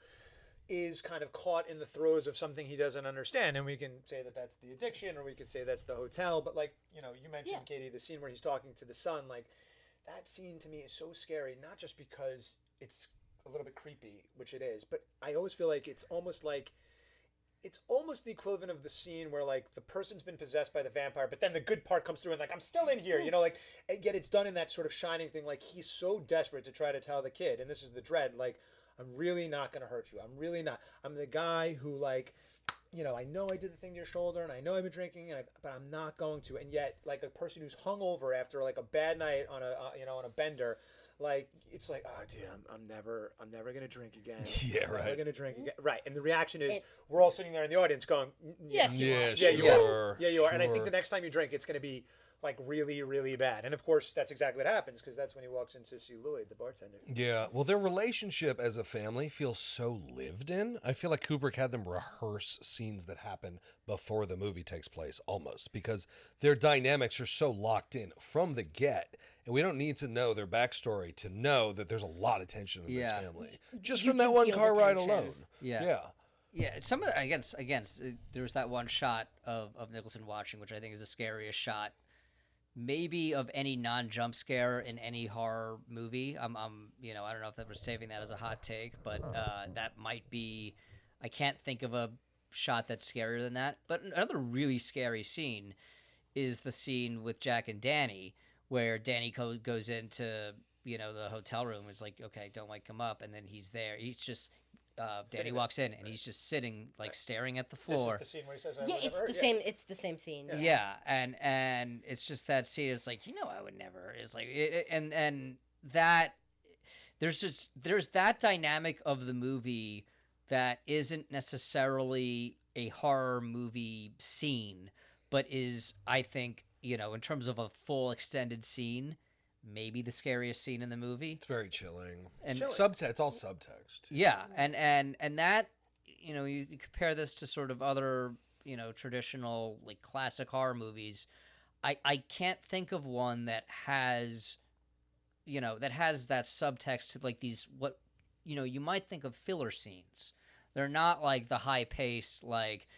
is kind of caught in the throes of something he doesn't understand, and we can say that that's the addiction, or we could say that's the hotel, but like you mentioned, Katie, the scene where he's talking to the son, like that scene to me is so scary, not just because it's a little bit creepy, which it is, but I always feel like it's almost the equivalent of the scene where like the person's been possessed by the vampire, but then the good part comes through and like I'm still in here, like, and yet it's done in that sort of Shining thing, like he's so desperate to try to tell the kid, and this is the dread, like I'm really not going to hurt you. I'm really not. I'm the guy who, like, I know I did the thing to your shoulder, and I know I've been drinking, but I'm not going to. And yet, like a person who's hungover after like a bad night on a bender, like it's like, oh, dude, I'm never gonna drink again. Yeah, right. I'm never gonna drink again. Right. And the reaction is, we're all sitting there in the audience going, Yes, you are. Yeah, you are. Yeah, you are. Sure. And I think the next time you drink, it's gonna be like really, really bad. And of course, that's exactly what happens, because that's when he walks in to see Louis, the bartender. Yeah, well, their relationship as a family feels so lived in. I feel like Kubrick had them rehearse scenes that happen before the movie takes place, almost, because their dynamics are so locked in from the get, and we don't need to know their backstory to know that there's a lot of tension in this family, just from that one car ride alone. Yeah. Some of the, again, there's that one shot of Nicholson watching, which I think is the scariest shot maybe of any non-jump scare in any horror movie. I don't know if we're saving that as a hot take, but that might be. I can't think of a shot that's scarier than that. But another really scary scene is the scene with Jack and Danny, where Danny goes into the hotel room. Is like, okay, don't wake him up, and then he's there. He's just. Danny walks in and he's just sitting, like staring at the floor. This is the scene where he says, it's the same. It's the same scene. Yeah, and it's just that scene. It's like, I would never. It's like, and that there's that dynamic of the movie that isn't necessarily a horror movie scene, but is, I think, in terms of a full extended scene, maybe the scariest scene in the movie. It's very chilling. And subtext, it's all subtext. Yeah, and that, you compare this to sort of other, traditional like classic horror movies. I can't think of one that has, that subtext to like these what, you might think of filler scenes. They're not like the high pace, like,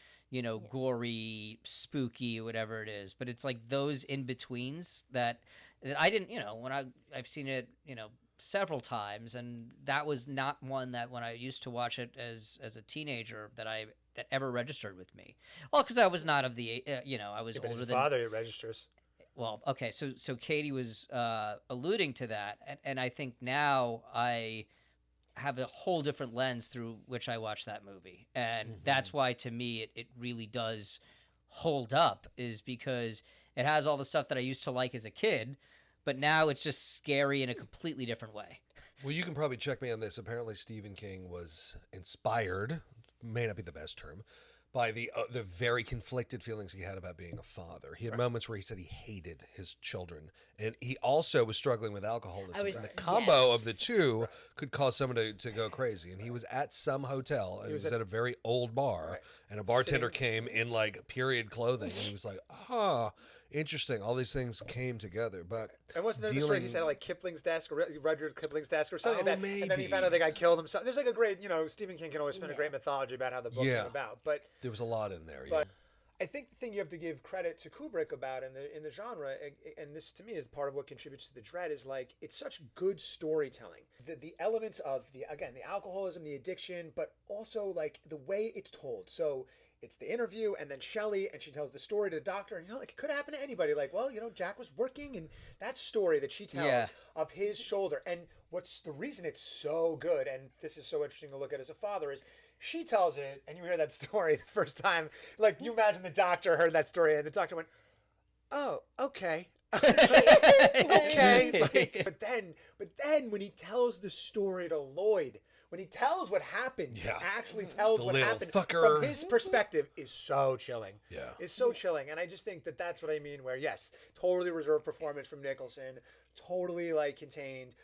gory, spooky, whatever it is, but it's like those in betweens that I didn't, when I've seen it, several times, and that was not one that when I used to watch it as a teenager that ever registered with me. Well, because I was not of the, I was older than father. It registers. Well, okay, so Katie was alluding to that, and I think now I have a whole different lens through which I watch that movie, and that's why to me it really does hold up, is because it has all the stuff that I used to like as a kid, but now it's just scary in a completely different way. Well, you can probably check me on this. Apparently, Stephen King was inspired, may not be the best term, by the very conflicted feelings he had about being a father. He had moments where he said he hated his children, and he also was struggling with alcoholism. And the combo of the two could cause someone to go crazy. And he was at some hotel, and he was at a very old bar, and a bartender came in like period clothing, and he was like, interesting. All these things came together, but and wasn't there the story he said like Kipling's desk or Rudyard Kipling's desk or something like that? Maybe. And then he found out the guy killed himself. There's like a great, Stephen King can always spin a great mythology about how the book came about, but there was a lot in there. But I think the thing you have to give credit to Kubrick about in the genre, and this to me is part of what contributes to the dread, is like it's such good storytelling. The elements of the alcoholism, the addiction, but also like the way it's told. So it's the interview, and then Shelley, and she tells the story to the doctor, and like it could happen to anybody. Like, well, Jack was working, and that story that she tells of his shoulder, and what's the reason it's so good, and this is so interesting to look at as a father, is she tells it, and you hear that story the first time. Like, you imagine the doctor heard that story, and the doctor went, "Oh, okay." Okay. Like, but then when he tells the story to Lloyd, when he tells what happened, he actually tells what happened from his perspective, is so chilling. Yeah. Is so chilling. And I just think that that's what I mean where, yes, totally reserved performance from Nicholson, totally, like, contained,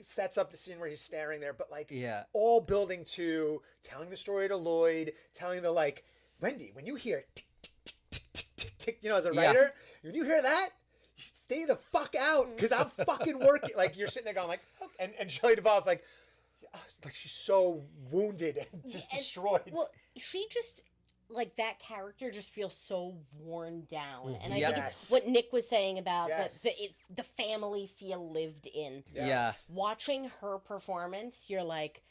sets up the scene where he's staring there, but, like, all building to telling the story to Lloyd, telling the, like, Wendy, when you hear tick, tick, tick, tick, tick, tick, as a writer, when you hear that, stay the fuck out, because I'm fucking working. Like, you're sitting there going, like, okay. And Shelley Duvall's like she's so wounded and just destroyed. Well, she just, like, that character just feels so worn down. And I think it's what Nick was saying about the family feel lived in. Watching her performance, you're like,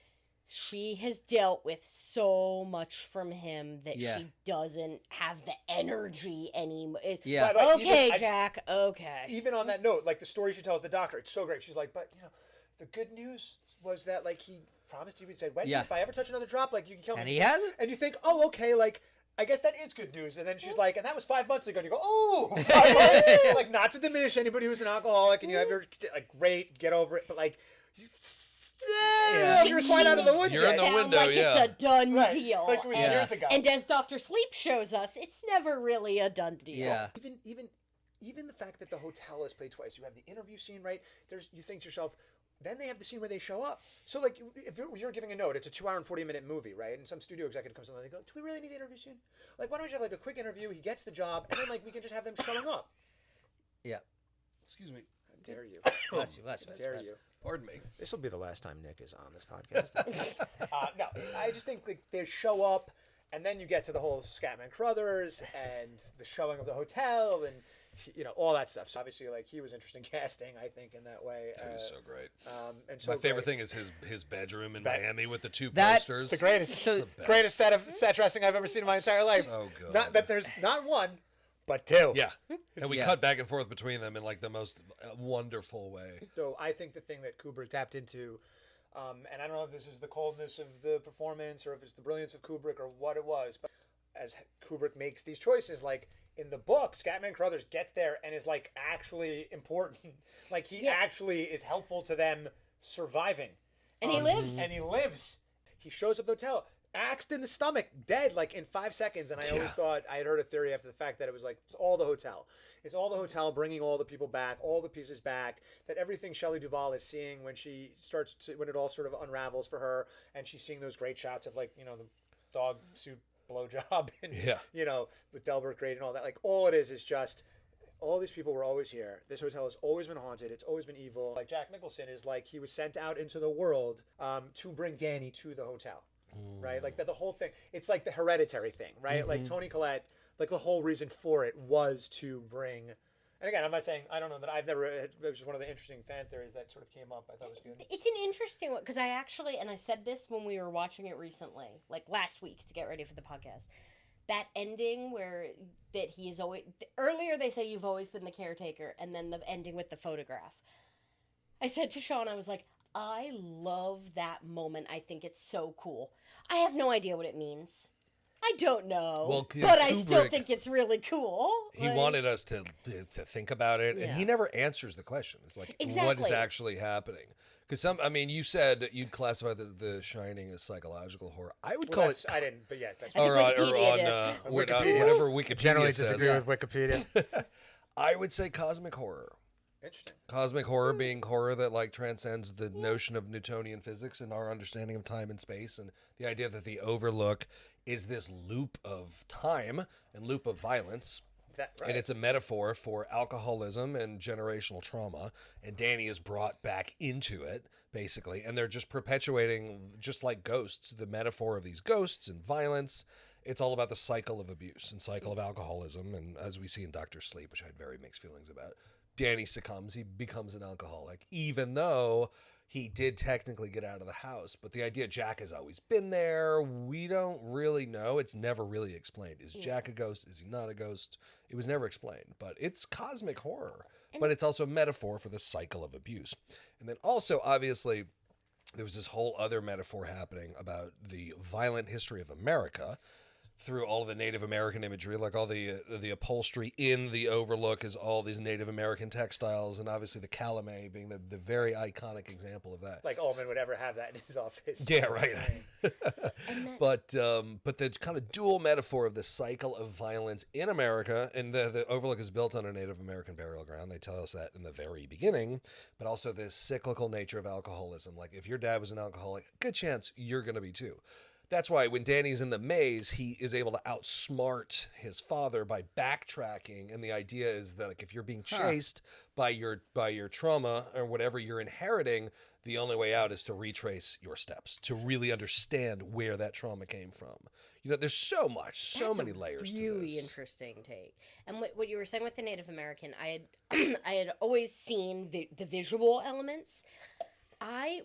she has dealt with so much from him that she doesn't have the energy anymore. Okay, Jack, okay. Even on that note, like the story she tells the doctor, it's so great. She's like, but, the good news was that, like, he promised you, he said, Wendy, if I ever touch another drop, like, you can kill me. And he hasn't. And you think, oh, okay, like, I guess that is good news. And then she's like, and that was 5 months ago. And you go, oh, 5 months? Like, not to diminish anybody who's an alcoholic and you have your, like, great, get over it. But, like, you're quite out of the woods. You're in the window, like it's a done deal. Like it was years ago. And as Dr. Sleep shows us, it's never really a done deal. Yeah. Even the fact that the hotel is played twice. You have the interview scene, right? You think to yourself, then they have the scene where they show up. So, like, if you're giving a note, it's a 2-hour and 40-minute movie, right? And some studio executive comes in and they go, do we really need the interview scene? Like, why don't you have, like, a quick interview, he gets the job, and then, like, we can just have them showing up. Yeah. Excuse me. How dare you. Bless you. How dare you. Pardon me. This will be the last time Nick is on this podcast. No, I just think, like, they show up, and then you get to the whole Scatman Crothers and the showing of the hotel and, all that stuff. So obviously, like, he was interesting casting, I think, in that way. He was so great. And so my favorite thing is his bedroom in Miami with the 2 posters. The greatest, greatest set dressing I've ever seen in my entire life. So good. Not that there's not one, but 2. Yeah. And we cut back and forth between them in, like, the most wonderful way. So I think the thing that Kubrick tapped into, and I don't know if this is the coldness of the performance or if it's the brilliance of Kubrick or what it was, but as Kubrick makes these choices, like, in the book, Scatman Crothers gets there and is, like, actually important. Like, he actually is helpful to them surviving. And he lives. And he lives. He shows up at the hotel, axed in the stomach, dead, like, in 5 seconds. And I always thought, I had heard a theory after the fact that it was, like, it's all the hotel. It's all the hotel bringing all the people back, all the pieces back, that everything Shelley Duvall is seeing when she starts to, when it all sort of unravels for her, and she's seeing those great shots of, like, the dog suit blowjob and with Delbert Grade and all that. Like, all it is just all these people were always here. This hotel has always been haunted. It's always been evil. Like, Jack Nicholson is like, he was sent out into the world to bring Danny to the hotel, right? Like, the whole thing. It's like the Hereditary thing, right? Like, Toni Collette, like, the whole reason for it was to bring. And again, I'm not saying, I don't know that I've never, it was just one of the interesting fan theories that sort of came up. I thought it was good. It's an interesting one, because I actually, and I said this when we were watching it recently, like last week to get ready for the podcast, that ending where that he is always, earlier they say you've always been the caretaker, and then the ending with the photograph. I said to Sean, I was like, I love that moment. I think it's so cool. I have no idea what it means. I don't know, but I still think it's really cool. He wanted us to think about it, and he never answers the question. It's like, what is actually happening? Because you said you'd classify the Shining as psychological horror. I would call it. I didn't, but yeah, that's or on whatever Wikipedia generally says. disagree with Wikipedia. I would say cosmic horror. Interesting. Cosmic horror being horror that, like, transcends the notion of Newtonian physics and our understanding of time and space, and the idea that the Overlook is this loop of time and loop of violence, And it's a metaphor for alcoholism and generational trauma. And Danny is brought back into it, basically. And they're just perpetuating, just like ghosts, the metaphor of these ghosts and violence. It's all about the cycle of abuse and cycle of alcoholism. And as we see in Dr. Sleep, which I had very mixed feelings about, Danny succumbs. He becomes an alcoholic, even though he did technically get out of the house. But the idea Jack has always been there, we don't really know. It's never really explained. Is Jack a ghost? Is he not a ghost? It was never explained. But it's cosmic horror. But it's also a metaphor for the cycle of abuse. And then also, obviously, there was this whole other metaphor happening about the violent history of America through all of the Native American imagery, like all the upholstery in the Overlook is all these Native American textiles, and obviously the calumet being the very iconic example of that. Like Ullman would ever have that in his office. Yeah, right. But the kind of dual metaphor of the cycle of violence in America, and the Overlook is built on a Native American burial ground. They tell us that in the very beginning, but also this cyclical nature of alcoholism. Like if your dad was an alcoholic, good chance you're going to be too. That's why when Danny's in the maze, he is able to outsmart his father by backtracking. And the idea is that like, if you're being chased by your trauma or whatever you're inheriting, the only way out is to retrace your steps, to really understand where that trauma came from. You know, there's so much, many layers to this. Really interesting take. And what you were saying with the Native American, I had always seen the visual elements.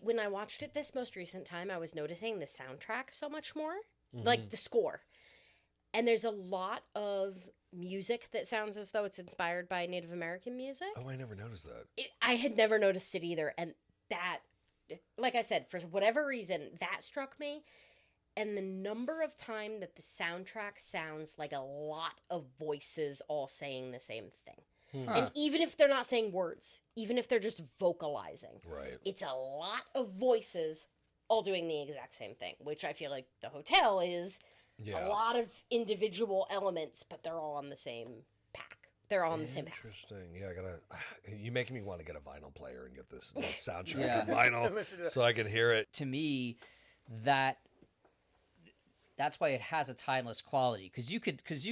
When I watched it this most recent time, I was noticing the soundtrack so much more, like the score. And there's a lot of music that sounds as though it's inspired by Native American music. Oh, I never noticed that. I had never noticed it either. And that, like I said, for whatever reason, that struck me. And the number of time that the soundtrack sounds like a lot of voices all saying the same thing. And even if they're not saying words, even if they're just vocalizing, it's a lot of voices all doing the exact same thing, which I feel like the hotel is a lot of individual elements, but they're all on the same pack. They're all on the same pack. Interesting. Yeah, you're making me want to get a vinyl player and get this soundtrack on vinyl so I can hear it. To me, that's why it has a timeless quality, because you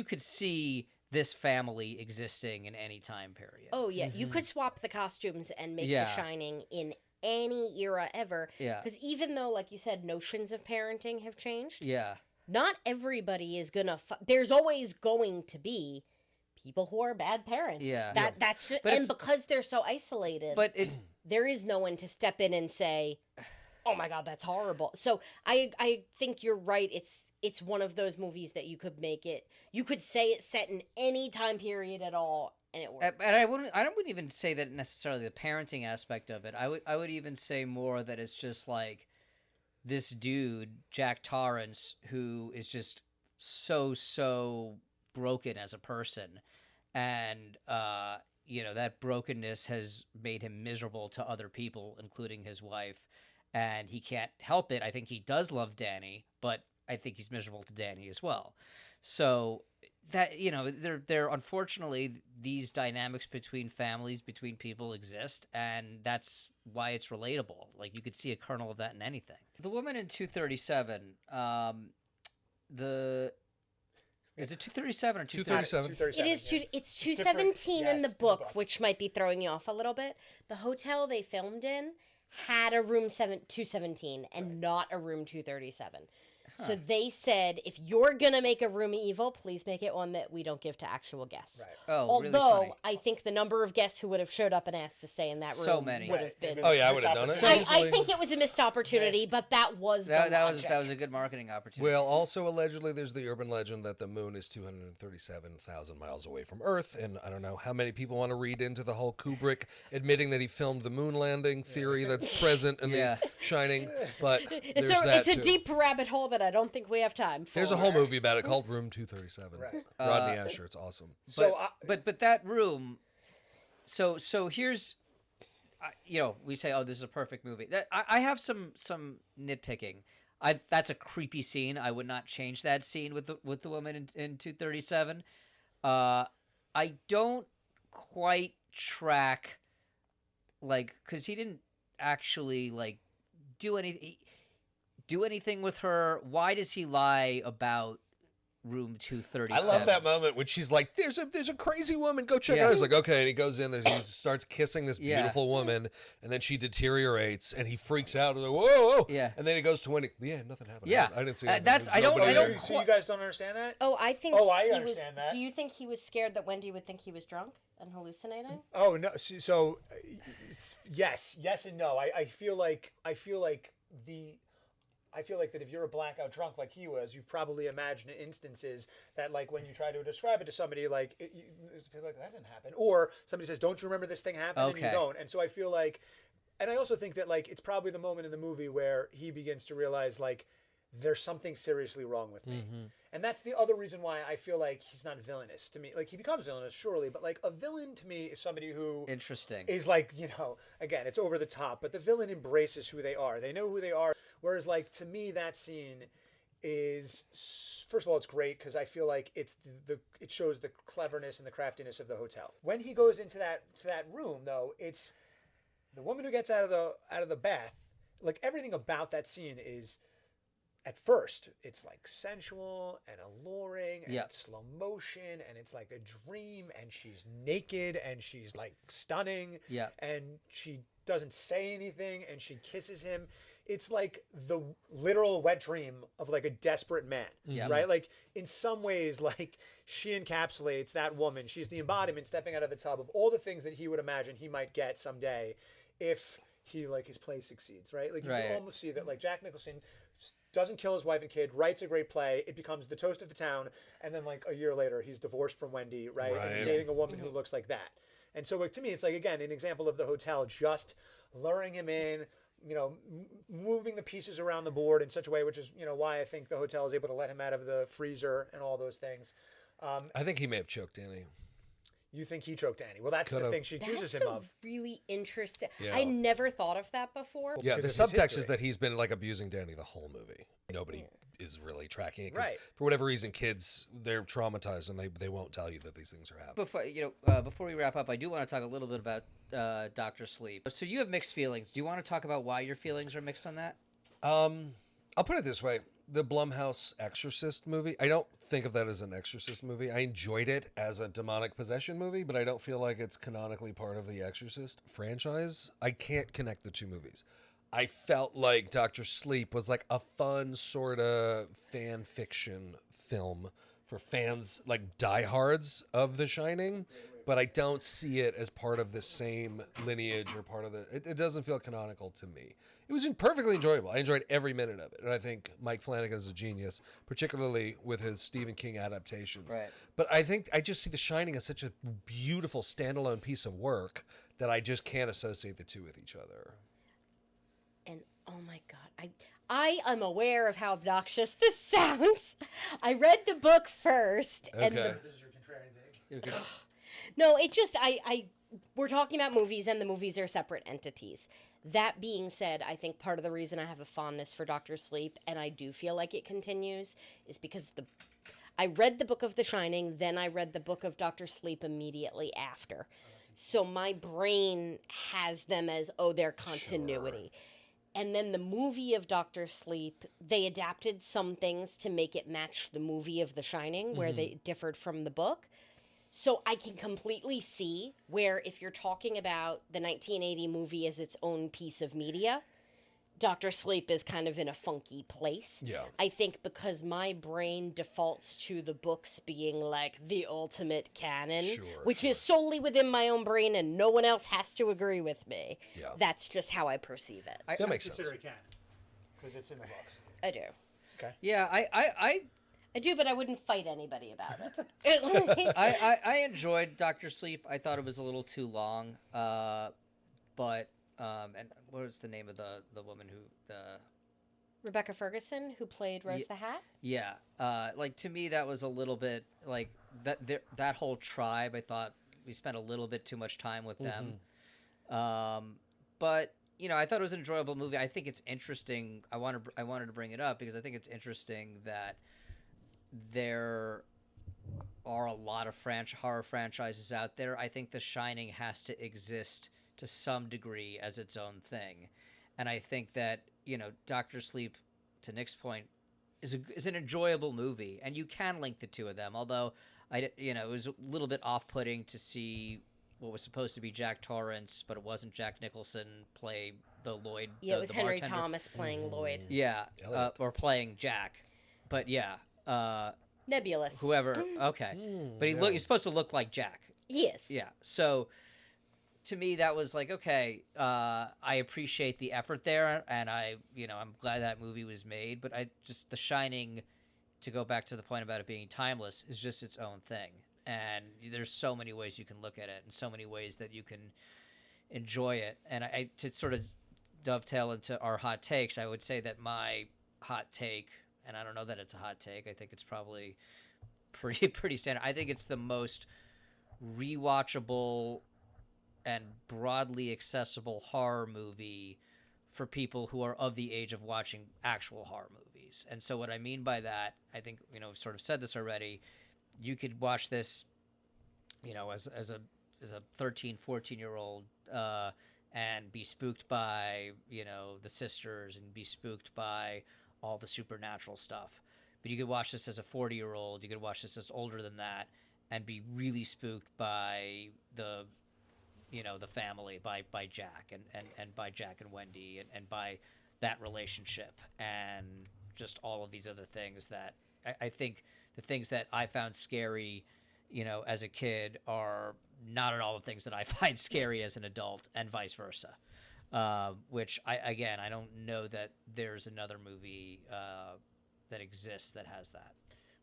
could see this family existing in any time period. Oh, yeah. You could swap the costumes and make The Shining in any era ever. Yeah. Because even though, like you said, notions of parenting have changed. Yeah. Not everybody is going to... There's always going to be people who are bad parents. Yeah. That's just, and because they're so isolated, but there is no one to step in and say, oh my God, that's horrible. So I think you're right. It's one of those movies that you could say it's set in any time period at all, and it works. And I wouldn't even say that necessarily the parenting aspect of it. I would even say more that it's just like this dude, Jack Torrance, who is just so broken as a person, and that brokenness has made him miserable to other people, including his wife, and he can't help it. I think he does love Danny, but I think he's miserable to Danny as well. So that, there unfortunately these dynamics between families, between people exist, and that's why it's relatable. Like you could see a kernel of that in anything. The woman in 237, is it 237 or 237? It is it's 217 in the book, which might be throwing you off a little bit. The hotel they filmed in had a room 217 and not a room 237. So they said, if you're going to make a room evil, please make it one that we don't give to actual guests. Right. Oh, although, really funny. I think the number of guests who would have showed up and asked to stay in that room would have been... Oh, yeah, I would have done it. I think it was a missed opportunity, but that was that was a good marketing opportunity. Well, also, allegedly, there's the urban legend that the moon is 237,000 miles away from Earth, and I don't know how many people want to read into the whole Kubrick admitting that he filmed the moon landing theory that's present in The Shining, but it's a deep rabbit hole that I don't think we have time for. There's a whole movie about it called Room 237. Right. Rodney Asher, it's awesome. But that room, so here's, we say, oh, this is a perfect movie. I have some nitpicking. That's a creepy scene. I would not change that scene with the woman in 237. I don't quite track, because he didn't actually do anything with her. Why does he lie about room 237. I love that moment when she's like, "There's a crazy woman. Go check it out." He's like, "Okay," and he goes in there. He starts kissing this beautiful woman, and then she deteriorates, and he freaks out. He's like, "Whoa, whoa!" Yeah, and then he goes to Wendy. Yeah, nothing happened. Yeah, I didn't see anything. That's I don't. So you guys don't understand that? Oh, I think. I understand that. Do you think he was scared that Wendy would think he was drunk and hallucinating? Oh no. So yes and no. I feel like that if you're a blackout drunk like he was, you've probably imagined instances that, like, when you try to describe it to somebody, like, it's like, that didn't happen. Or somebody says, "Don't you remember this thing happened?" And you don't. And so I feel like, and I also think that, like, it's probably the moment in the movie where he begins to realize, like, there's something seriously wrong with me. Mm-hmm. And that's the other reason why I feel like he's not villainous to me. Like, he becomes villainous, surely, but, like, a villain to me is somebody who is, like, again, it's over the top, but the villain embraces who they are. They know who they are. Whereas, like, to me, that scene is, first of all, it's great because I feel like it shows the cleverness and the craftiness of the hotel. When he goes into that room, though, it's the woman who gets out of the bath. Like, everything about that scene is, at first, it's like sensual and alluring, and it's slow motion, and it's like a dream, and she's naked, and she's like stunning, and she doesn't say anything, and she kisses him. It's like the literal wet dream of, like, a desperate man, right? Like, in some ways, like, she encapsulates that woman. She's the embodiment stepping out of the tub of all the things that he would imagine he might get someday if he, like, his play succeeds, right? Like, you can almost see that, like, Jack Nicholson doesn't kill his wife and kid, writes a great play, it becomes the toast of the town, and then, like, a year later, he's divorced from Wendy, right? And he's dating a woman who looks like that. And so, like, to me, it's, like, again, an example of the hotel just luring him in, moving the pieces around the board in such a way, which is, why I think the hotel is able to let him out of the freezer and all those things. I think he may have choked Annie. You think he choked Annie? Well, that's the thing she accuses him of. Really interesting. Yeah. I never thought of that before. Yeah, the subtext is that he's been, like, abusing Danny the whole movie. Nobody is really tracking it because for whatever reason, kids, they're traumatized and they won't tell you that these things are happening. Before we wrap up, I do want to talk a little bit about Dr. Sleep. So you have mixed feelings. Do you want to talk about why your feelings are mixed on that? I'll put it this way. The Blumhouse Exorcist movie, I don't think of that as an Exorcist movie. I enjoyed it as a demonic possession movie, but I don't feel like it's canonically part of the Exorcist franchise. I can't connect the two movies. I felt like Dr. Sleep was like a fun sort of fan fiction film for fans, like diehards of The Shining, but I don't see it as part of the same lineage or part of the... It doesn't feel canonical to me. It was perfectly enjoyable. I enjoyed every minute of it, and I think Mike Flanagan is a genius, particularly with his Stephen King adaptations. Right. But I think I just see The Shining as such a beautiful standalone piece of work that I just can't associate the two with each other. And oh my God, I am aware of how obnoxious this sounds. I read the book first, and this is your contrarian take. No, it just we're talking about movies, and the movies are separate entities. That being said, I think part of the reason I have a fondness for Dr. Sleep, and I do feel like it continues, is because I read the book of The Shining, then I read the book of Dr. Sleep immediately after. So my brain has them as, their continuity. Sure. And then the movie of Dr. Sleep, they adapted some things to make it match the movie of The Shining, where they differed from the book. So I can completely see where, if you're talking about the 1980 movie as its own piece of media, Dr. Sleep is kind of in a funky place. Yeah. I think because my brain defaults to the books being like the ultimate canon, which is solely within my own brain and no one else has to agree with me. Yeah. That's just how I perceive it. That makes sense. Consider it canon because it's in the books. I do. Okay. Yeah, I do, but I wouldn't fight anybody about it. I enjoyed Dr. Sleep. I thought it was a little too long, but and what was the name of the woman who Rebecca Ferguson, who played Rose the Hat? Yeah, like, to me that was a little bit like that whole tribe. I thought we spent a little bit too much time with them, but I thought it was an enjoyable movie. I think it's interesting. I wanted to bring it up because I think it's interesting that there are a lot of horror franchises out there. I think The Shining has to exist to some degree as its own thing. And I think that, Dr. Sleep, to Nick's point, is an enjoyable movie, and you can link the two of them. Although it was a little bit off-putting to see what was supposed to be Jack Torrance, but it wasn't Jack Nicholson play the Lloyd. Yeah, it was the Henry bartender. Thomas playing Lloyd. Yeah, or playing Jack, but yeah, Nebulous. whoever. Okay, but he's supposed to look like Jack. He is. Yeah, so. To me, that was like, okay, I appreciate the effort there, and I'm glad that movie was made. But The Shining, to go back to the point about it being timeless, is just its own thing, and there's so many ways you can look at it, and so many ways that you can enjoy it. And to sort of dovetail into our hot takes, I would say that my hot take, and I don't know that it's a hot take, I think it's probably pretty standard. I think it's the most rewatchable and broadly accessible horror movie for people who are of the age of watching actual horror movies. And so what I mean by that, I think, we've sort of said this already, you could watch this, as a 13, 14-year-old and be spooked by, the sisters and be spooked by all the supernatural stuff. But you could watch this as a 40-year-old, you could watch this as older than that and be really spooked by the family, by Jack and by Jack and Wendy and by that relationship and just all of these other things that I think the things that I found scary, as a kid are not at all the things that I find scary as an adult and vice versa. Which I don't know that there's another movie that exists that has that.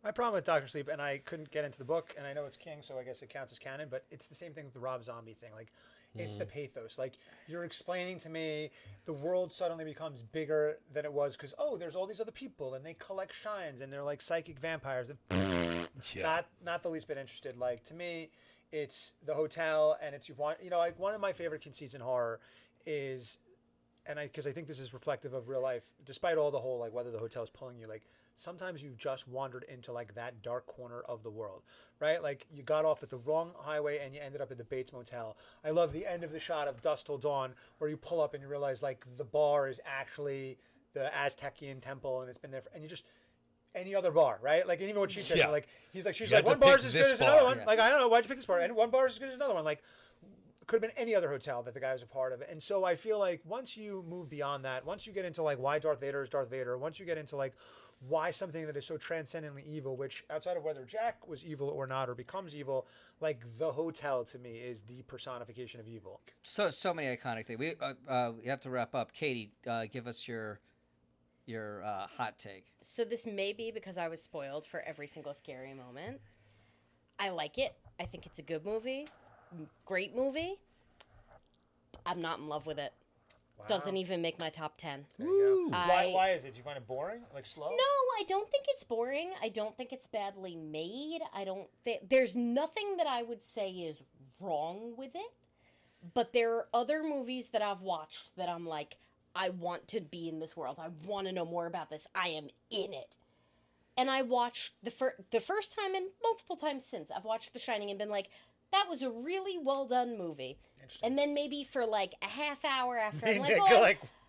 My problem with Dr. Sleep, and I couldn't get into the book, and I know it's King, so I guess it counts as canon, but it's the same thing with the Rob Zombie thing. Like, it's the pathos. Like, you're explaining to me the world suddenly becomes bigger than it was because, there's all these other people, and they collect shines, and they're like psychic vampires. Not the least bit interested. Like, to me, it's the hotel, and it's like one of my favorite conceits in horror is, and because I think this is reflective of real life, despite all the whole, like, whether the hotel is pulling you, like, sometimes you've just wandered into like that dark corner of the world, right? Like you got off at the wrong highway and you ended up at the Bates Motel. I love the end of the shot of Dusk Till Dawn where you pull up and you realize like the bar is actually the Aztecian temple and it's been there and you just any other bar, right? Like and even what she said, like she's like one bar is as good as another one. Like I don't know why'd you pick this bar, and one bar is as good as another one. Like could have been any other hotel that the guy was a part of. And so I feel like once you move beyond that, once you get into like why Darth Vader is Darth Vader, once you get into like why something that is so transcendently evil, which outside of whether Jack was evil or not or becomes evil, like the hotel to me is the personification of evil. So many iconic things. We have to wrap up. Katie, give us your hot take. So this may be because I was spoiled for every single scary moment. I like it. I think it's a good movie. Great movie. I'm not in love with it. Wow. Doesn't even make my top 10. There you go. Why is it? Do you find it boring? Like slow? No, I don't think it's boring. I don't think it's badly made. I don't think there's nothing that I would say is wrong with it. But there are other movies that I've watched that I'm like, I want to be in this world. I want to know more about this. I am in it. And I watched the first time and multiple times since. I've watched The Shining and been like, that was a really well done movie. And then maybe for like a half hour after, I'm like,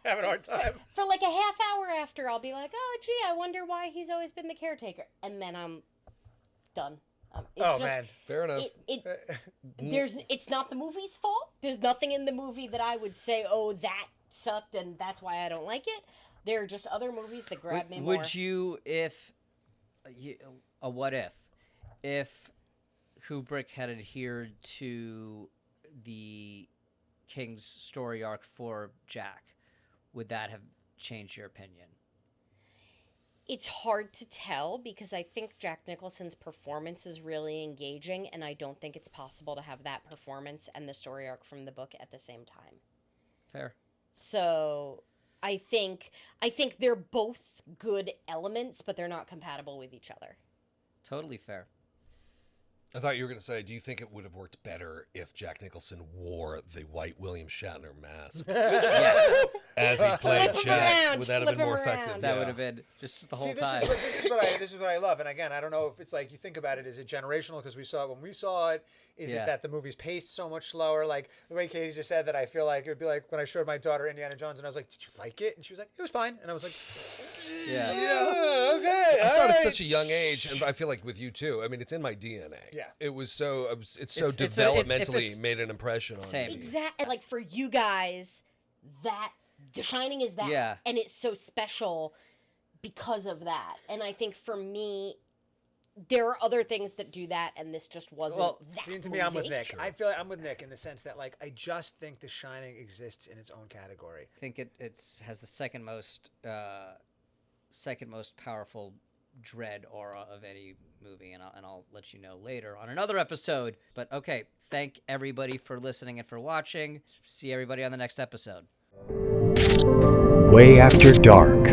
having a hard time. For like a half hour after, I'll be like, oh, gee, I wonder why he's always been the caretaker. And then I'm done. Man, fair enough. It's not the movie's fault. There's nothing in the movie that I would say, oh, that sucked and that's why I don't like it. There are just other movies that grab me more. Would you, what if Kubrick had adhered to the King's story arc for Jack, would that have changed your opinion? It's hard to tell because I think Jack Nicholson's performance is really engaging, and I don't think it's possible to have that performance and the story arc from the book at the same time. Fair. So I think they're both good elements, but they're not compatible with each other. Totally fair. I thought you were going to say, do you think it would have worked better if Jack Nicholson wore the white William Shatner mask? Yes. as he played Flip him Jack. around, Would that have flip been more him effective? around. That would have been just the whole See, time. this is what I love. And again, I don't know if it's like you think about it, is it generational? Because we saw it when we saw it. Is it that the movie's paced so much slower? Like the way Katie just said that, I feel like it would be like when I showed my daughter Indiana Jones and I was like, "Did you like it?" And she was like, "It was fine." And I was like, Yeah. okay." I saw it at all such a young age, and I feel like with you too. I mean, it's in my DNA. Yeah. It was so. It's so It's- it's- developmentally it's- made an impression on Same. me. Exactly. Like for you guys, that The Shining is that, Yeah. and it's so special because of that. And I think for me, there are other things that do that, and this just wasn't. Well, that See, to me, I'm with movie. Nick. I feel like I'm with Nick in the sense that, like, I just think The Shining exists in its own category. I think it's has the second most powerful dread aura of any movie, and I'll let you know later on another episode. But okay, thank everybody for listening and for watching. See everybody on the next episode. Way After Dark.